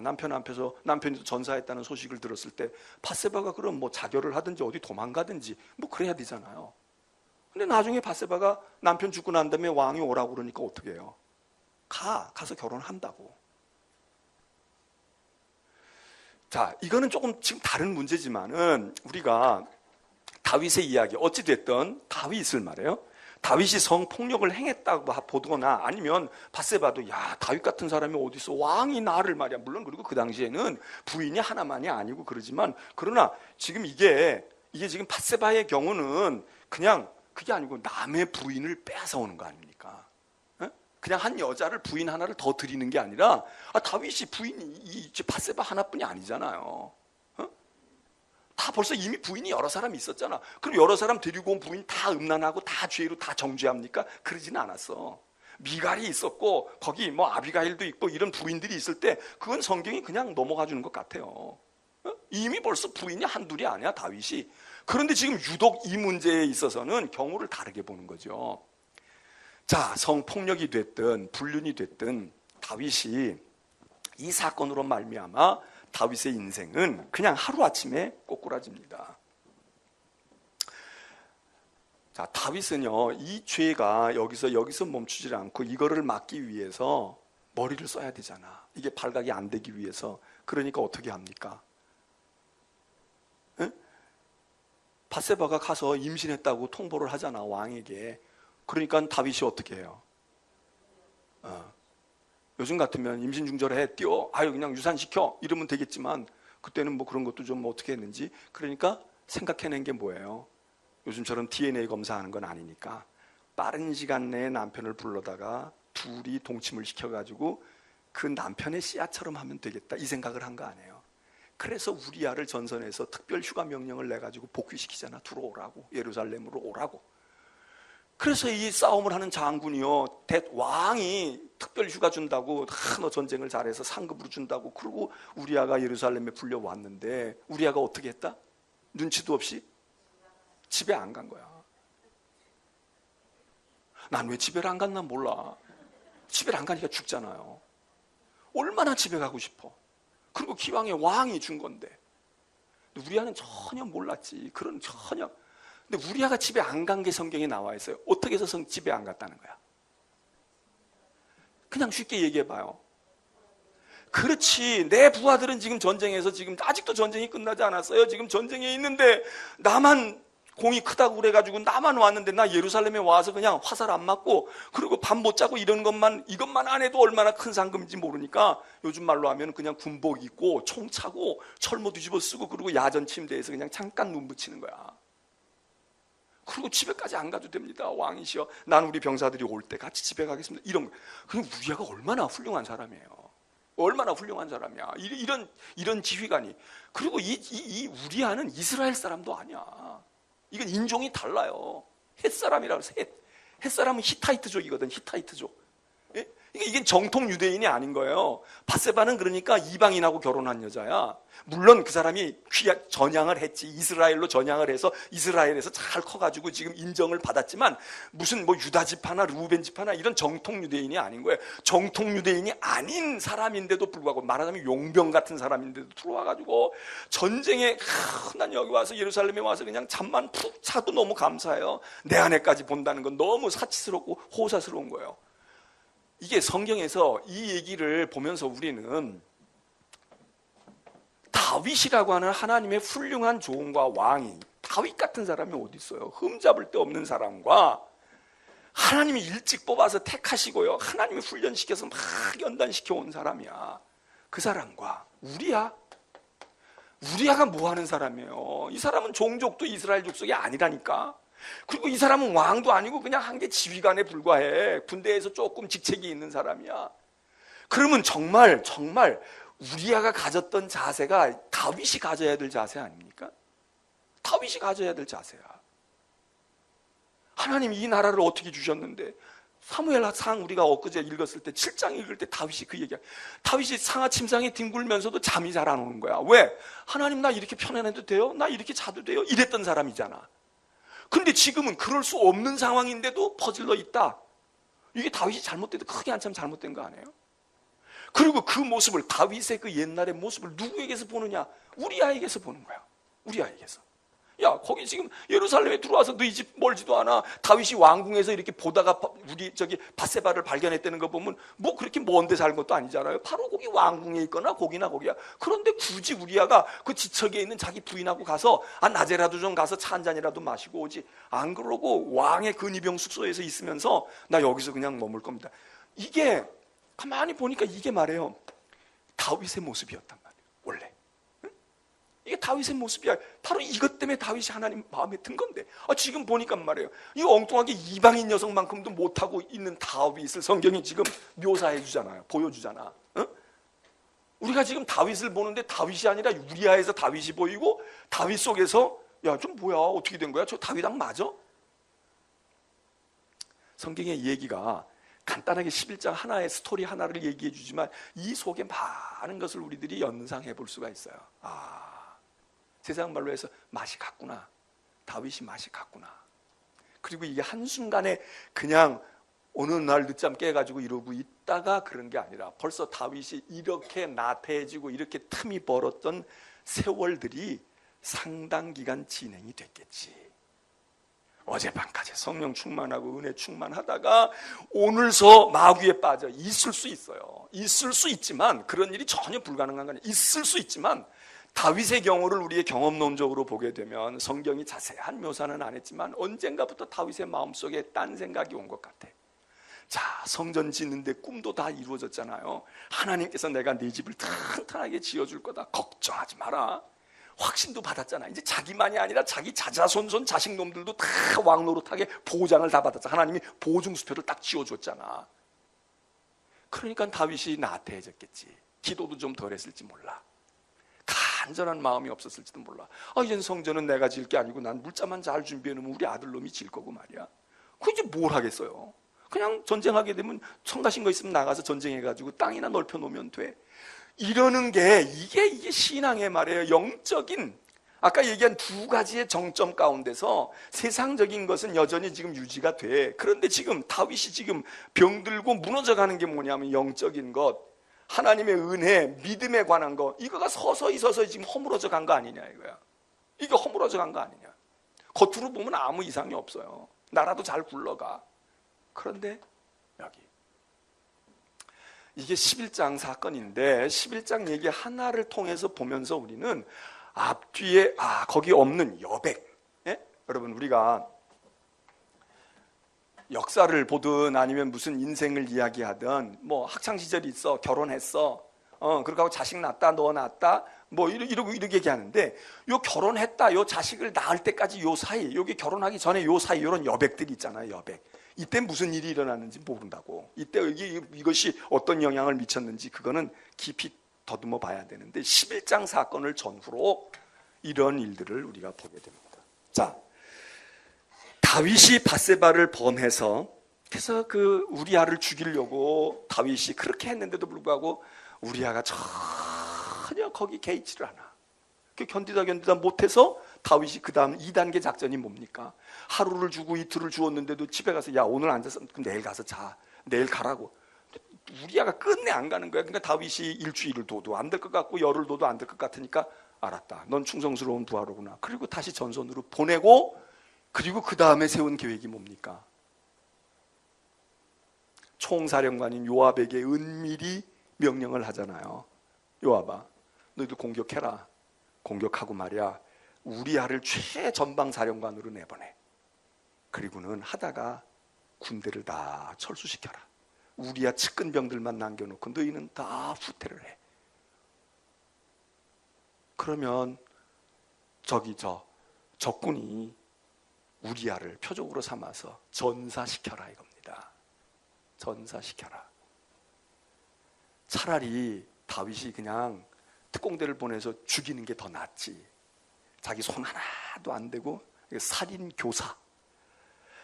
남편이 전사했다는 소식을 들었을 때 밧세바가 그럼 뭐 자결을 하든지 어디 도망가든지 뭐 그래야 되잖아요. 근데 나중에 밧세바가 남편 죽고 난 다음에 왕이 오라고 그러니까 어떻게 해요? 가서 결혼한다고. 자, 이거는 조금 지금 다른 문제지만은 우리가 다윗의 이야기 어찌됐든 다윗을 말해요. 다윗이 성폭력을 행했다고 보거나 아니면 밧세바도 야 다윗 같은 사람이 어디 있어 왕이 나를 말이야. 물론 그리고 그 당시에는 부인이 하나만이 아니고 그러지만 그러나 지금 이게 지금 밧세바의 경우는 그냥 그게 아니고 남의 부인을 빼앗아오는 거 아닙니까? 그냥 한 여자를 부인 하나를 더 드리는 게 아니라 다윗이 부인이 밧세바 하나뿐이 아니잖아요. 다 벌써 이미 부인이 여러 사람이 있었잖아. 그럼 여러 사람 데리고 온 부인 다 음란하고 다 죄로 다 정죄합니까? 그러지는 않았어. 미갈이 있었고 거기 뭐 아비가일도 있고 이런 부인들이 있을 때 그건 성경이 그냥 넘어가 주는 것 같아요. 이미 벌써 부인이 한둘이 아니야 다윗이. 그런데 지금 유독 이 문제에 있어서는 경우를 다르게 보는 거죠. 자, 성폭력이 됐든 불륜이 됐든 다윗이 이 사건으로 말미암아 다윗의 인생은 그냥 하루아침에 꼬꾸라집니다. 자, 다윗은요 이 죄가 여기서 멈추지 않고 이거를 막기 위해서 머리를 써야 되잖아. 이게 발각이 안 되기 위해서. 그러니까 어떻게 합니까? 밧세바가 가서 임신했다고 통보를 하잖아 왕에게. 그러니까 다윗이 어떻게 해요? 요즘 같으면 임신 중절해 뛰어 그냥 유산시켜 이러면 되겠지만 그때는 뭐 그런 것도 좀 어떻게 했는지 그러니까 생각해낸 게 뭐예요? 요즘처럼 DNA 검사하는 건 아니니까 빠른 시간 내에 남편을 불러다가 둘이 동침을 시켜가지고 그 남편의 씨앗처럼 하면 되겠다 이 생각을 한 거 아니에요. 그래서 우리아를 전선해서 특별 휴가 명령을 내가지고 복귀시키잖아. 들어오라고, 예루살렘으로 오라고. 그래서 이 싸움을 하는 장군이요 왕이 특별 휴가 준다고 너 전쟁을 잘해서 상급으로 준다고 그러고 우리아가 예루살렘에 불려왔는데 우리아가 어떻게 했다? 눈치도 없이 집에 안 간 거야. 난 왜 집에 안 갔나 몰라. 집에 안 가니까 죽잖아요. 얼마나 집에 가고 싶어. 그리고 기왕에 왕이 준 건데 우리아는 전혀 몰랐지. 그런 전혀 근데 우리아가 집에 안 간 게 성경에 나와 있어요. 어떻게 해서 집에 안 갔다는 거야? 그냥 쉽게 얘기해봐요. 그렇지. 내 부하들은 지금 전쟁에서 지금 아직도 전쟁이 끝나지 않았어요. 지금 전쟁에 있는데 나만 공이 크다고 그래가지고 나만 왔는데, 나 예루살렘에 와서 그냥 화살 안 맞고 그리고 밤 못 자고 이런 것만, 이것만 안 해도 얼마나 큰 상금인지 모르니까 요즘 말로 하면 그냥 군복 입고 총 차고 철모 뒤집어 쓰고 그리고 야전 침대에서 그냥 잠깐 눈 붙이는 거야. 그리고 집에까지 안 가도 됩니다. 왕이시여, 난 우리 병사들이 올 때 같이 집에 가겠습니다. 이런 거. 그럼 우리아가 얼마나 훌륭한 사람이에요. 얼마나 훌륭한 사람이야. 이런 지휘관이. 그리고 이 우리아는 이스라엘 사람도 아니야. 이건 인종이 달라요. 헷 사람이라고 해서 헷 사람은 히타이트족이거든. 히타이트족. 예? 이게 정통 유대인이 아닌 거예요. 밧세바는 그러니까 이방인하고 결혼한 여자야. 물론 그 사람이 전향을 했지. 이스라엘로 전향을 해서 이스라엘에서 잘 커가지고 지금 인정을 받았지만 무슨 뭐 유다 지파나 루벤 지파나 이런 정통 유대인이 아닌 거예요. 정통 유대인이 아닌 사람인데도 불구하고, 말하자면 용병 같은 사람인데도 들어와가지고 전쟁에, 난 여기 와서 예루살렘에 와서 그냥 잠만 푹 자도 너무 감사해요. 내 아내까지 본다는 건 너무 사치스럽고 호사스러운 거예요. 이게 성경에서 이 얘기를 보면서 우리는 다윗이라고 하는 하나님의 훌륭한 종과 왕이, 다윗 같은 사람이 어디 있어요? 흠잡을 데 없는 사람과 하나님이 일찍 뽑아서 택하시고요, 하나님이 훈련시켜서 막 연단시켜 온 사람이야. 그 사람과 우리아가 뭐 하는 사람이에요? 이 사람은 종족도 이스라엘 족속이 아니라니까. 그리고 이 사람은 왕도 아니고 그냥 한 개 지휘관에 불과해. 군대에서 조금 직책이 있는 사람이야. 그러면 정말 우리아가 가졌던 자세가 다윗이 가져야 될 자세 아닙니까? 다윗이 가져야 될 자세야. 하나님이 이 나라를 어떻게 주셨는데, 사무엘상 우리가 엊그제 읽었을 때 7장 읽을 때 다윗이 그 얘기야. 다윗이 상하 침상에 뒹굴면서도 잠이 잘 안 오는 거야. 왜? 하나님, 나 이렇게 편안해도 돼요? 나 이렇게 자도 돼요? 이랬던 사람이잖아. 근데 지금은 그럴 수 없는 상황인데도 퍼질러 있다. 이게 다윗이 잘못돼도 크게 한참 잘못된 거 아니에요? 그리고 그 모습을, 다윗의 그 옛날의 모습을 누구에게서 보느냐? 우리아에게서 보는 거야. 우리아에게서. 야, 거기 지금 예루살렘에 들어와서 너희 집 멀지도 않아. 다윗이 왕궁에서 이렇게 보다가 우리 밧세바를 발견했다는 거 보면 뭐 그렇게 먼데 살 것도 아니잖아요. 바로 거기 왕궁에 있거나 거기나 거기야. 그런데 굳이 우리아가 그 지척에 있는 자기 부인하고 가서 낮에라도 좀 가서 차 한 잔이라도 마시고 오지, 안 그러고 왕의 근위병 숙소에서 있으면서 나 여기서 그냥 머물 겁니다. 이게 가만히 보니까 이게 말이에요, 다윗의 모습이었단 말이에요. 원래 이게 다윗의 모습이야. 바로 이것 때문에 다윗이 하나님 마음에 든 건데, 지금 보니까 말이에요, 이 엉뚱하게 이방인 여성만큼도 못하고 있는 다윗을 성경이 지금 묘사해 주잖아요. 보여주잖아. 우리가 지금 다윗을 보는데 다윗이 아니라 우리아에서 다윗이 보이고, 다윗 속에서 야, 좀 뭐야, 어떻게 된 거야? 저 다윗왕 맞아? 성경의 얘기가 간단하게 11장 하나의 스토리 하나를 얘기해 주지만 이 속에 많은 것을 우리들이 연상해 볼 수가 있어요. 세상 말로 해서 맛이 같구나. 다윗이 맛이 같구나. 그리고 이게 한순간에 그냥 어느 날 늦잠 깨가지고 이러고 있다가 그런 게 아니라 벌써 다윗이 이렇게 나태해지고 이렇게 틈이 벌었던 세월들이 상당 기간 진행이 됐겠지. 어젯밤까지 성령 충만하고 은혜 충만하다가 오늘서 마귀에 빠져 있을 수 있어요. 있을 수 있지만, 그런 일이 전혀 불가능한 건 아니에요. 있을 수 있지만, 다윗의 경우를 우리의 경험론적으로 보게 되면 성경이 자세한 묘사는 안 했지만 언젠가부터 다윗의 마음속에 딴 생각이 온 것 같아. 자, 성전 짓는데 꿈도 다 이루어졌잖아요. 하나님께서 내가 네 집을 튼튼하게 지어줄 거다. 걱정하지 마라. 확신도 받았잖아. 이제 자기만이 아니라 자기 자자손손 자식놈들도 다 왕노릇하게 보장을 다 받았잖아. 하나님이 보증수표를 딱 지어줬잖아. 그러니까 다윗이 나태해졌겠지. 기도도 좀 덜 했을지 몰라. 간절한 마음이 없었을지도 몰라. 이젠 성전은 내가 지을 게 아니고 난 물자만 잘 준비해 놓으면 우리 아들놈이 질 거고 말이야. 그 이제 뭘 하겠어요. 그냥 전쟁하게 되면 성가신 거 있으면 나가서 전쟁해가지고 땅이나 넓혀 놓으면 돼. 이러는 게 이게 신앙의 말이에요. 영적인, 아까 얘기한 두 가지의 정점 가운데서 세상적인 것은 여전히 지금 유지가 돼. 그런데 지금 다윗이 지금 병들고 무너져가는 게 뭐냐면 영적인 것, 하나님의 은혜, 믿음에 관한 거, 이거가 서서히 지금 허물어져 간 거 아니냐 이거야. 이게 허물어져 간 거 아니냐. 겉으로 보면 아무 이상이 없어요. 나라도 잘 굴러가. 그런데 여기 이게 11장 사건인데 11장 얘기 하나를 통해서 보면서 우리는 앞뒤에 거기 없는 여백. 예? 여러분 우리가 역사를 보든 아니면 무슨 인생을 이야기하든 뭐 학창 시절이 있어, 결혼했어, 그렇게 하고 자식 낳았다, 너 낳았다, 뭐 이러고 이렇게 얘기하는데 요 결혼했다, 요 자식을 낳을 때까지 요 사이, 여기 결혼하기 전에 요 사이 이런 여백들이 있잖아요. 여백. 이때 무슨 일이 일어났는지 모른다고. 이때 이것이 어떤 영향을 미쳤는지 그거는 깊이 더듬어 봐야 되는데 11장 사건을 전후로 이런 일들을 우리가 보게 됩니다. 자, 다윗이 밧세바를 범해서 그래서 그 우리아를 죽이려고 다윗이 그렇게 했는데도 불구하고 우리아가 전혀 거기 개의치를 않아. 견디다 못해서 다윗이 그 다음 2단계 작전이 뭡니까? 하루를 주고 이틀을 주었는데도 집에 가서 야 오늘 앉아서 내일 가서 자, 내일 가라고. 우리아가 끝내 안 가는 거야. 그러니까 다윗이 일주일을 둬도 안 될 것 같고 열을 둬도 안 될 것 같으니까 알았다, 넌 충성스러운 부하로구나. 그리고 다시 전선으로 보내고, 그리고 그 다음에 세운 계획이 뭡니까? 총사령관인 요압에게 은밀히 명령을 하잖아요. 요압아, 너희들 공격해라. 공격하고 말이야 우리아를 최전방사령관으로 내보내. 그리고는 하다가 군대를 다 철수시켜라. 우리아 측근병들만 남겨놓고 너희는 다 후퇴를 해. 그러면 적군이 우리아를 표적으로 삼아서 전사시켜라 이겁니다. 전사시켜라. 차라리 다윗이 그냥 특공대를 보내서 죽이는 게 더 낫지. 자기 손 하나도 안 대고 살인 교사.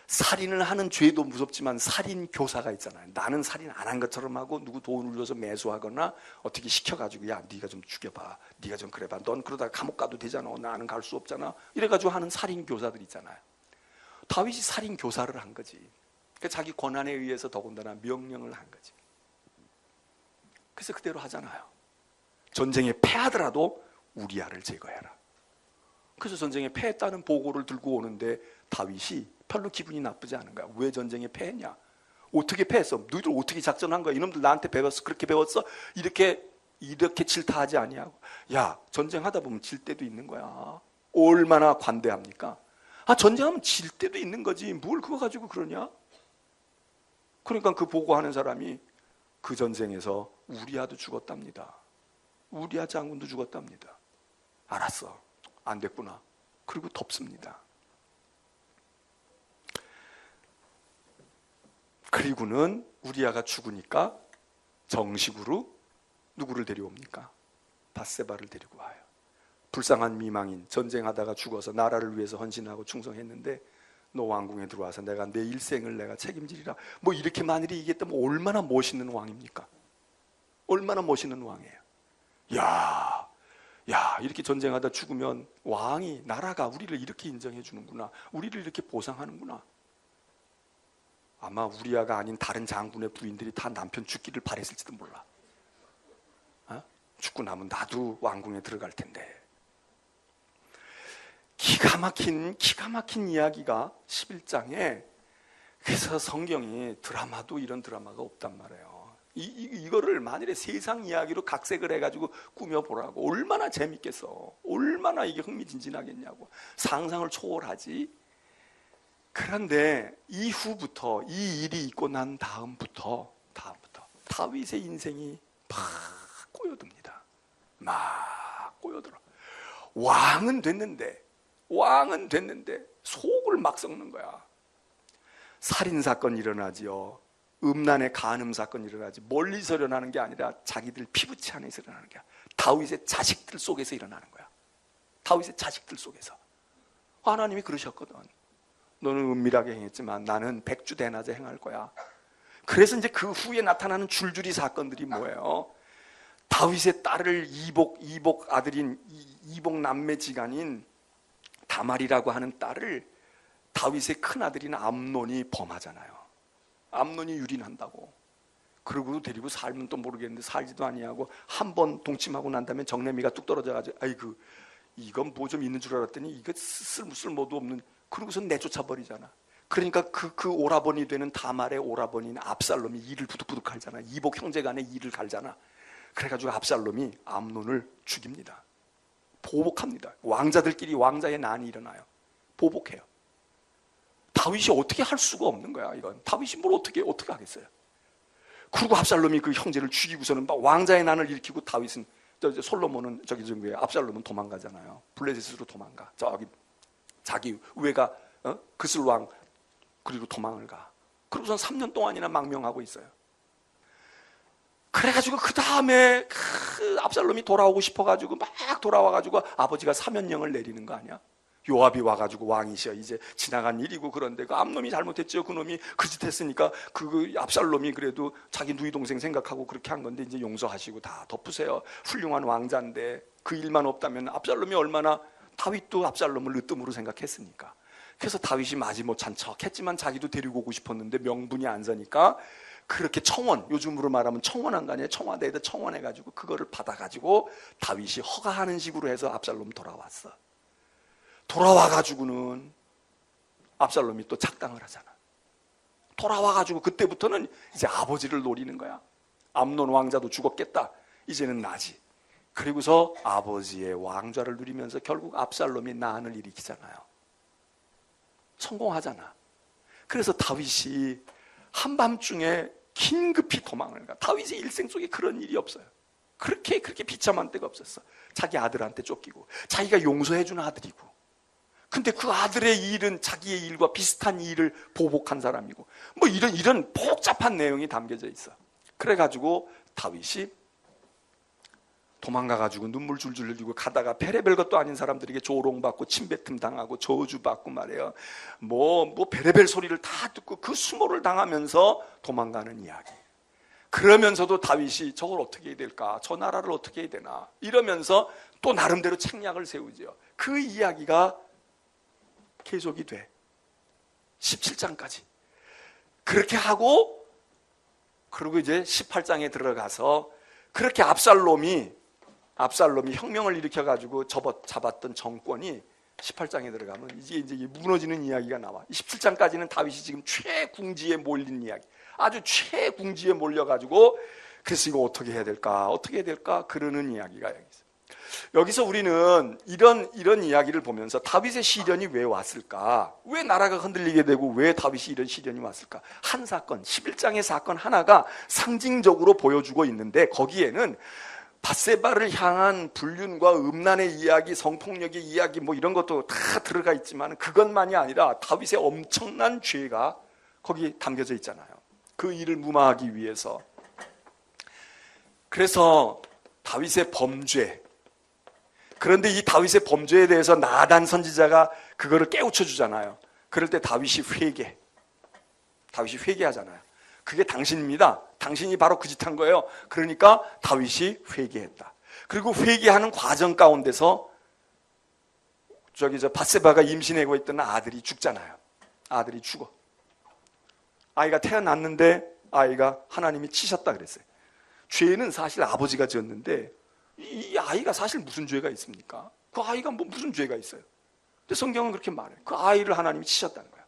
살인을 하는 죄도 무섭지만 살인 교사가 있잖아요. 나는 살인 안 한 것처럼 하고 누구 돈을 줘서 매수하거나 어떻게 시켜가지고 야 네가 좀 죽여봐, 네가 좀 그래봐, 넌 그러다가 감옥 가도 되잖아, 나는 갈 수 없잖아, 이래가지고 하는 살인 교사들 있잖아요. 다윗이 살인 교사를 한 거지. 그러니까 자기 권한에 의해서 더군다나 명령을 한 거지. 그래서 그대로 하잖아요. 전쟁에 패하더라도 우리아를 제거해라. 그래서 전쟁에 패했다는 보고를 들고 오는데 다윗이 별로 기분이 나쁘지 않은 거야. 왜 전쟁에 패했냐? 어떻게 패했어? 너희들 어떻게 작전한 거야? 이놈들 나한테 배웠어? 그렇게 배웠어? 이렇게 질타하지 아니하고. 야, 전쟁하다 보면 질 때도 있는 거야. 얼마나 관대합니까? 전쟁하면 질 때도 있는 거지. 뭘 그거 가지고 그러냐? 그러니까 그 보고하는 사람이 그 전쟁에서 우리아도 죽었답니다. 우리아 장군도 죽었답니다. 알았어, 안 됐구나. 그리고 덮습니다. 그리고는 우리아가 죽으니까 정식으로 누구를 데려옵니까? 밧세바를 데리고 와요. 불쌍한 미망인, 전쟁하다가 죽어서 나라를 위해서 헌신하고 충성했는데 너 왕궁에 들어와서 내가 내 일생을 내가 책임지리라. 뭐 이렇게 만일이 얘기했다면 얼마나 멋있는 왕입니까? 얼마나 멋있는 왕이에요. 야, 이렇게 전쟁하다 죽으면 왕이, 나라가 우리를 이렇게 인정해 주는구나, 우리를 이렇게 보상하는구나. 아마 우리아가 아닌 다른 장군의 부인들이 다 남편 죽기를 바랬을지도 몰라. 죽고 나면 나도 왕궁에 들어갈 텐데. 기가 막힌 이야기가 11장에. 그래서 성경이 드라마도 이런 드라마가 없단 말이에요. 이거를 만일에 세상 이야기로 각색을 해가지고 꾸며보라고. 얼마나 재밌겠어. 얼마나 이게 흥미진진하겠냐고. 상상을 초월하지. 그런데 이후부터, 이 일이 있고 난 다음부터 다윗의 인생이 막 꼬여듭니다. 막 꼬여들어. 왕은 됐는데 속을 막 썩는 거야. 살인사건이 일어나지요. 음란의 간음 사건이 일어나지. 멀리서 일어나는 게 아니라 자기들 피부치 안에서 일어나는 거야. 다윗의 자식들 속에서 일어나는 거야. 다윗의 자식들 속에서. 하나님이 그러셨거든. 너는 은밀하게 행했지만 나는 백주대낮에 행할 거야. 그래서 이제 그 후에 나타나는 줄줄이 사건들이 뭐예요? 다윗의 딸을 이복 아들인 이복 남매지간인 다말이라고 하는 딸을 다윗의 큰 아들인 암논이 범하잖아요. 암논이 유린한다고. 그러고 데리고 살면 또 모르겠는데 살지도 아니하고 한 번 동침하고 난 다음에 정내미가 뚝 떨어져가지고 아이고 이건 뭐 좀 있는 줄 알았더니 이거 쓸모도 없는 그러고서 내쫓아 버리잖아. 그러니까 그 오라버니 되는 다말의 오라버니인 압살롬이 이를 부득부득 갈잖아. 이복 형제간에 이를 갈잖아. 그래가지고 압살롬이 암논을 죽입니다. 보복합니다. 왕자들끼리 왕자의 난이 일어나요. 보복해요. 다윗이 어떻게 할 수가 없는 거야. 이건 다윗이 뭘 어떻게 하겠어요. 그리고 압살롬이 그 형제를 죽이고서는 막 왕자의 난을 일으키고 다윗은 솔로몬은 압살롬은 도망가잖아요. 블레셋으로 도망가. 저기 자기 외가 그슬 왕 그리고 도망을 가. 그러고선 3년 동안이나 망명하고 있어요. 그래가지고 그 다음에 압살롬이 돌아오고 싶어가지고 막 돌아와가지고 아버지가 사면령을 내리는 거 아니야? 요압이 와가지고 왕이시여 이제 지나간 일이고 그런데 그 암놈이 잘못했죠. 그놈이 그 짓 했으니까 그 압살롬이 그래도 자기 누이 동생 생각하고 그렇게 한 건데 이제 용서하시고 다 덮으세요. 훌륭한 왕자인데 그 일만 없다면 압살롬이 얼마나 다윗도 압살롬을 으뜸으로 생각했으니까. 그래서 다윗이 마지못한 척 했지만 자기도 데리고 오고 싶었는데 명분이 안 서니까 그렇게 청원, 요즘으로 말하면 청원한 거 아니에요? 청와대에다 청원해가지고 그거를 받아가지고 다윗이 허가하는 식으로 해서 압살롬 돌아왔어. 돌아와가지고는 압살롬이 또 작당을 하잖아. 돌아와가지고 그때부터는 이제 아버지를 노리는 거야. 암논 왕자도 죽었겠다. 이제는 나지. 그리고서 아버지의 왕좌를 누리면서 결국 압살롬이 난을 일으키잖아요. 성공하잖아. 그래서 다윗이 한밤중에 긴급히 도망을 가. 다윗의 일생 속에 그런 일이 없어요. 그렇게 비참한 때가 없었어. 자기 아들한테 쫓기고 자기가 용서해준 아들이고, 근데 그 아들의 일은 자기의 일과 비슷한 일을 보복한 사람이고, 뭐 이런 복잡한 내용이 담겨져 있어. 그래가지고 다윗이 도망가가지고 눈물 줄줄 흘리고 가다가 별의별 것도 아닌 사람들에게 조롱받고 침뱉음 당하고 저주받고 말이에요. 뭐 별의별 소리를 다 듣고 그 수모를 당하면서 도망가는 이야기. 그러면서도 다윗이 저걸 어떻게 해야 될까? 저 나라를 어떻게 해야 되나? 이러면서 또 나름대로 책략을 세우죠. 그 이야기가 계속이 돼. 17장까지. 그렇게 하고 그리고 이제 18장에 들어가서 그렇게 압살롬이 혁명을 일으켜가지고 잡았던 정권이 18장에 들어가면 이제 무너지는 이야기가 나와. 17장까지는 다윗이 지금 최궁지에 몰린 이야기. 아주 최궁지에 몰려가지고 그래서 이거 어떻게 해야 될까? 그러는 이야기가 여기 있어요. 여기서 우리는 이런 이야기를 보면서 다윗의 시련이 왜 왔을까? 왜 나라가 흔들리게 되고 왜 다윗이 이런 시련이 왔을까? 한 사건, 11장의 사건 하나가 상징적으로 보여주고 있는데 거기에는 밧세바를 향한 불륜과 음란의 이야기, 성폭력의 이야기 뭐 이런 것도 다 들어가 있지만 그것만이 아니라 다윗의 엄청난 죄가 거기 담겨져 있잖아요. 그 일을 무마하기 위해서. 그래서 다윗의 범죄, 그런데 이 다윗의 범죄에 대해서 나단 선지자가 그거를 깨우쳐 주잖아요. 그럴 때 다윗이 회개하잖아요. 그게 당신입니다. 당신이 바로 그 짓 한 거예요. 그러니까 다윗이 회개했다. 그리고 회개하는 과정 가운데서 밧세바가 임신하고 있던 아들이 죽잖아요. 아들이 죽어. 아이가 태어났는데 아이가 하나님이 치셨다 그랬어요. 죄는 사실 아버지가 지었는데 이 아이가 사실 무슨 죄가 있습니까? 그 아이가 무슨 죄가 있어요? 근데 성경은 그렇게 말해요. 그 아이를 하나님이 치셨다는 거야.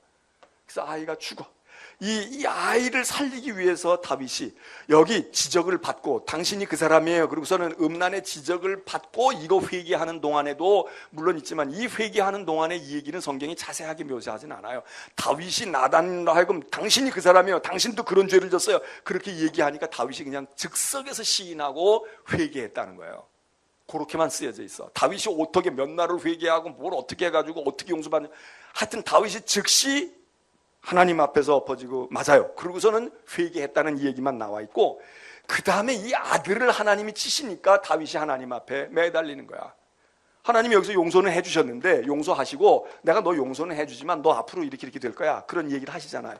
그래서 아이가 죽어. 이 아이를 살리기 위해서 다윗이 여기 지적을 받고 당신이 그 사람이에요. 그리고서는 음란의 지적을 받고 이거 회개하는 동안에도 물론 있지만 이 회개하는 동안에 이 얘기는 성경이 자세하게 묘사하진 않아요. 다윗이 나단으로 하여금 당신이 그 사람이에요. 당신도 그런 죄를 졌어요. 그렇게 얘기하니까 다윗이 그냥 즉석에서 시인하고 회개했다는 거예요. 그렇게만 쓰여져 있어. 다윗이 어떻게 몇 날을 회개하고 뭘 어떻게 해가지고 어떻게 용서받냐. 하여튼 다윗이 즉시 하나님 앞에서 엎어지고 맞아요. 그러고서는 회개했다는 이 얘기만 나와 있고 그 다음에 이 아들을 하나님이 치시니까 다윗이 하나님 앞에 매달리는 거야. 하나님이 여기서 용서는 해주셨는데 용서하시고 내가 너 용서는 해주지만 너 앞으로 이렇게 될 거야. 그런 얘기를 하시잖아요.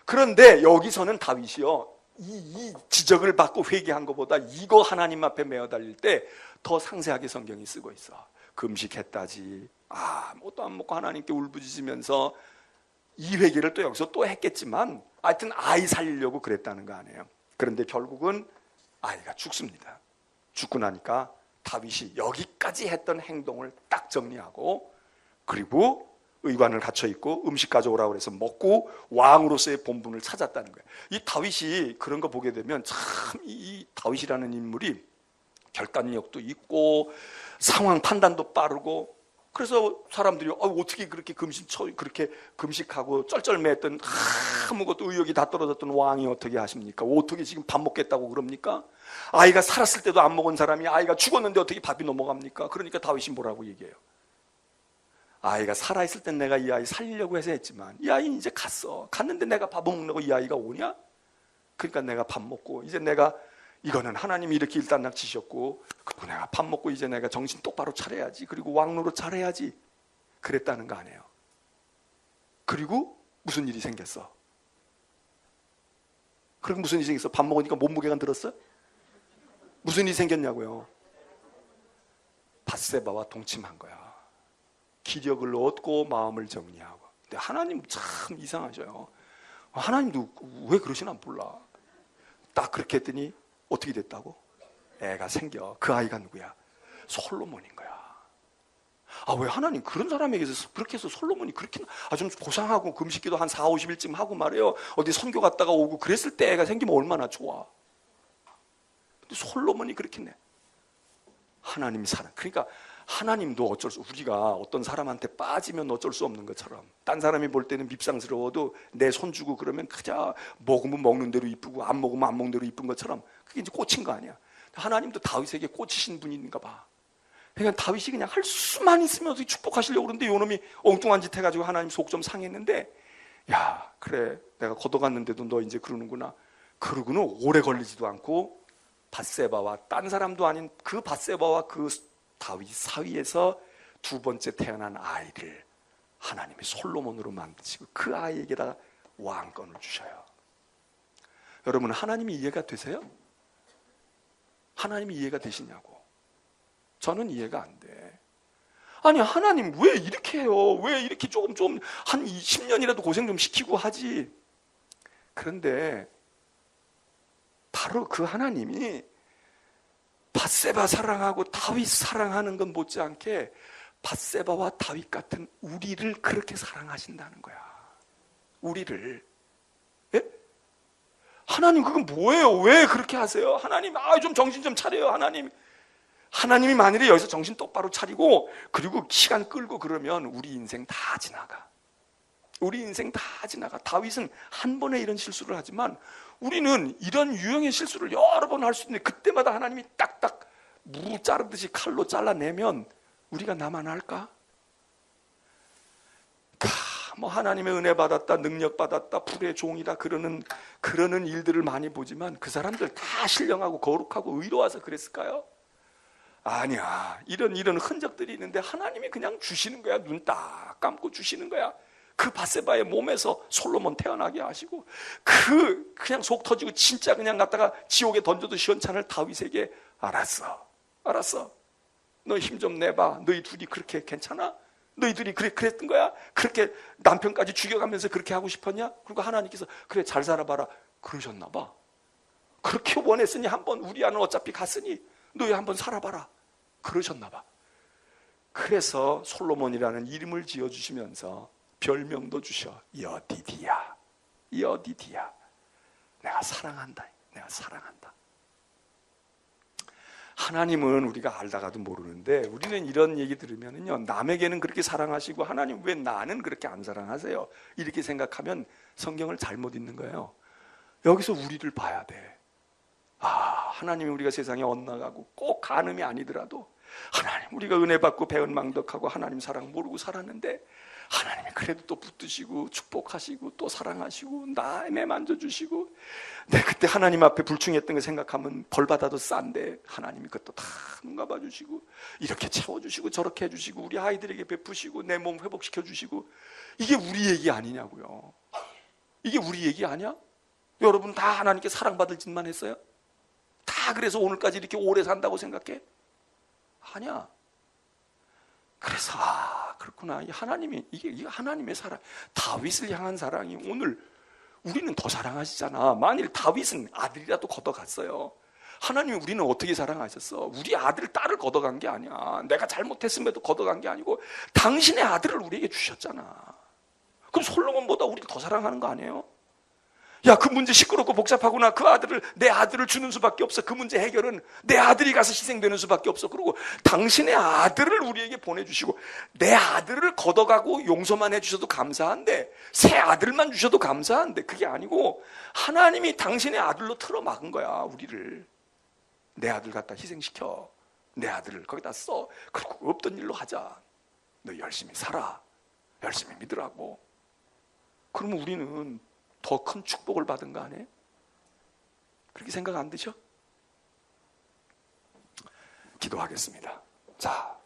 그런데 여기서는 다윗이요. 이 지적을 받고 회개한 것보다 이거 하나님 앞에 매달릴 때 더 상세하게 성경이 쓰고 있어. 금식했다지. 아무것도 안 먹고 하나님께 울부짖으면서 이 회개를 또 여기서 또 했겠지만 하여튼 아이 살리려고 그랬다는 거 아니에요. 그런데 결국은 아이가 죽습니다. 죽고 나니까 다윗이 여기까지 했던 행동을 딱 정리하고 그리고 의관을 갇혀 있고 음식 가져오라고 해서 먹고 왕으로서의 본분을 찾았다는 거예요. 이 다윗이 그런 거 보게 되면 참 이 다윗이라는 인물이 결단력도 있고 상황 판단도 빠르고, 그래서 사람들이 어떻게 그렇게 그렇게 금식하고 쩔쩔매했던 아무것도 의욕이 다 떨어졌던 왕이 어떻게 하십니까? 어떻게 지금 밥 먹겠다고 그럽니까? 아이가 살았을 때도 안 먹은 사람이 아이가 죽었는데 어떻게 밥이 넘어갑니까? 그러니까 다윗이 뭐라고 얘기해요? 아이가 살아있을 땐 내가 이 아이 살리려고 해서 했지만 이 아이는 이제 갔는데 내가 밥 먹는다고 이 아이가 오냐? 그러니까 내가 밥 먹고 이제 내가 이거는 하나님이 이렇게 일단락 치셨고, 그리고 내가 밥 먹고 이제 내가 정신 똑바로 차려야지, 그리고 왕노릇 잘해야지, 그랬다는 거 아니에요. 그리고 무슨 일이 생겼어? 그리고 무슨 일이 생겼어? 밥 먹으니까 몸무게가 늘었어? 무슨 일이 생겼냐고요? 밧세바와 동침한 거야. 기력을 얻고 마음을 정리하고. 근데 하나님 참 이상하셔요. 하나님도 왜 그러시나 몰라. 딱 그렇게 했더니 어떻게 됐다고? 애가 생겨. 그 아이가 누구야? 솔로몬인 거야. 왜 하나님 그런 사람에게서 그렇게 해서 솔로몬이 그렇게 좀 고상하고 금식기도 한 4, 50일쯤 하고 말이에요. 어디 선교 갔다가 오고 그랬을 때 애가 생기면 얼마나 좋아. 근데 솔로몬이 그렇게 내. 하나님이 사랑. 그러니까 하나님도 우리가 어떤 사람한테 빠지면 어쩔 수 없는 것처럼, 딴 사람이 볼 때는 밉상스러워도 내 손 주고 그러면 그저 먹으면 먹는 대로 이쁘고 안 먹으면 안 먹는 대로 이쁜 것처럼 그게 이제 꽂힌 거 아니야. 하나님도 다윗에게 꽂히신 분인가 봐. 그러니까 다윗이 그냥 할 수만 있으면 어떻게 축복하시려고 그러는데 요놈이 엉뚱한 짓 해가지고 하나님 속 좀 상했는데, 야 그래 내가 걷어갔는데도 너 이제 그러는구나. 그러고는 오래 걸리지도 않고 밧세바와 딴 사람도 아닌 그 밧세바와 그 다윗 사위에서 두 번째 태어난 아이를 하나님이 솔로몬으로 만드시고 그 아이에게다가 왕권을 주셔요. 여러분 하나님이 이해가 되세요? 하나님이 이해가 되시냐고. 저는 이해가 안 돼. 아니 하나님 왜 이렇게 해요? 왜 이렇게 조금 한 10년이라도 고생 좀 시키고 하지. 그런데 바로 그 하나님이 밧세바 사랑하고 다윗 사랑하는 건 못지않게 밧세바와 다윗 같은 우리를 그렇게 사랑하신다는 거야. 우리를. 예? 하나님 그건 뭐예요? 왜 그렇게 하세요? 하나님 좀 정신 좀 차려요. 하나님이 만일에 여기서 정신 똑바로 차리고 그리고 시간 끌고 그러면 우리 인생 다 지나가. 우리 인생 다 지나가. 다윗은 한 번에 이런 실수를 하지만 우리는 이런 유형의 실수를 여러 번 할 수 있는데 그때마다 하나님이 딱딱 무 자르듯이 칼로 잘라내면 우리가 나만 할까? 뭐 하나님의 은혜 받았다, 능력 받았다, 불의 종이다 그러는 일들을 많이 보지만 그 사람들 다 신령하고 거룩하고 의로워서 그랬을까요? 아니야. 이런 흔적들이 있는데 하나님이 그냥 주시는 거야. 눈 딱 감고 주시는 거야. 그 밧세바의 몸에서 솔로몬 태어나게 하시고 그냥 속 터지고 진짜 그냥 갖다가 지옥에 던져도 시원찮을 다윗에게 알았어. 너 힘 좀 내봐. 너희 둘이 그렇게 괜찮아? 너희들이 그랬던 거야? 그렇게 남편까지 죽여가면서 그렇게 하고 싶었냐? 그리고 하나님께서 그래 잘 살아봐라 그러셨나 봐. 그렇게 원했으니 한번 우리 아는 어차피 갔으니 너희 한번 살아봐라 그러셨나 봐. 그래서 솔로몬이라는 이름을 지어주시면서 별명도 주셔. 여디디야. 내가 사랑한다. 하나님은 우리가 알다가도 모르는데 우리는 이런 얘기 들으면요, 남에게는 그렇게 사랑하시고 하나님 왜 나는 그렇게 안 사랑하세요? 이렇게 생각하면 성경을 잘못 읽는 거예요. 여기서 우리를 봐야 돼. 하나님이 우리가 세상에 엇나가고 꼭 간음이 아니더라도 하나님 우리가 은혜 받고 배은 망덕하고 하나님 사랑 모르고 살았는데 하나님이 그래도 또 붙드시고 축복하시고 또 사랑하시고 나에 만져주시고, 내 그때 하나님 앞에 불충했던 거 생각하면 벌 받아도 싼데 하나님이 그것도 다 눈 감아주시고 이렇게 채워주시고 저렇게 해주시고 우리 아이들에게 베푸시고 내 몸 회복시켜주시고, 이게 우리 얘기 아니냐고요. 이게 우리 얘기 아니야? 여러분 다 하나님께 사랑받을 짓만 했어요? 다 그래서 오늘까지 이렇게 오래 산다고 생각해? 아니야. 그래서 그렇구나. 이게 하나님의 사랑, 다윗을 향한 사랑이 오늘 우리는 더 사랑하시잖아. 만일 다윗은 아들이라도 걷어갔어요. 하나님이 우리는 어떻게 사랑하셨어? 우리 아들, 딸을 걷어간 게 아니야. 내가 잘못했음에도 걷어간 게 아니고 당신의 아들을 우리에게 주셨잖아. 그럼 솔로몬보다 우리를 더 사랑하는 거 아니에요? 야, 그 문제 시끄럽고 복잡하구나. 내 아들을 주는 수밖에 없어. 그 문제 해결은 내 아들이 가서 희생되는 수밖에 없어. 그리고 당신의 아들을 우리에게 보내주시고 내 아들을 걷어가고 용서만 해주셔도 감사한데, 새 아들만 주셔도 감사한데, 그게 아니고 하나님이 당신의 아들로 틀어막은 거야. 우리를 내 아들 갖다 희생시켜. 내 아들을 거기다 써. 그리고 없던 일로 하자. 너 열심히 살아. 열심히 믿으라고. 그러면 우리는 더 큰 축복을 받은 거 아니에요? 그렇게 생각 안 드셔? 기도하겠습니다. 자,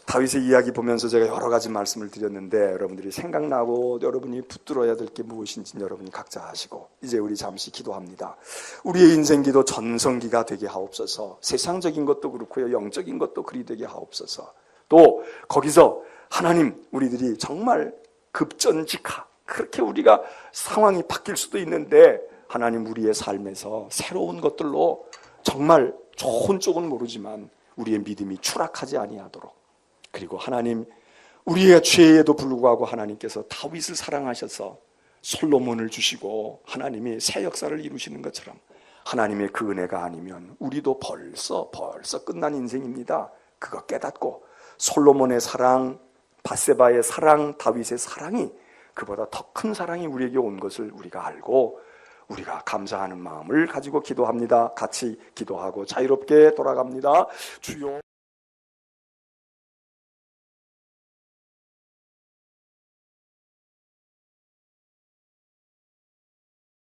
다윗의 이야기 보면서 제가 여러 가지 말씀을 드렸는데 여러분들이 생각나고 여러분이 붙들어야 될 게 무엇인지 여러분이 각자 하시고 이제 우리 잠시 기도합니다. 우리의 인생기도 전성기가 되게 하옵소서. 세상적인 것도 그렇고요, 영적인 것도 그리 되게 하옵소서. 또 거기서 하나님, 우리들이 정말 급전직하, 그렇게 우리가 상황이 바뀔 수도 있는데 하나님, 우리의 삶에서 새로운 것들로 정말 좋은 쪽은 모르지만 우리의 믿음이 추락하지 아니하도록, 그리고 하나님, 우리의 죄에도 불구하고 하나님께서 다윗을 사랑하셔서 솔로몬을 주시고 하나님이 새 역사를 이루시는 것처럼 하나님의 그 은혜가 아니면 우리도 벌써 끝난 인생입니다. 그거 깨닫고 솔로몬의 사랑, 밧세바의 사랑, 다윗의 사랑이 그보다 더 큰 사랑이 우리에게 온 것을 우리가 알고 우리가 감사하는 마음을 가지고 기도합니다. 같이 기도하고 자유롭게 돌아갑니다. 주여.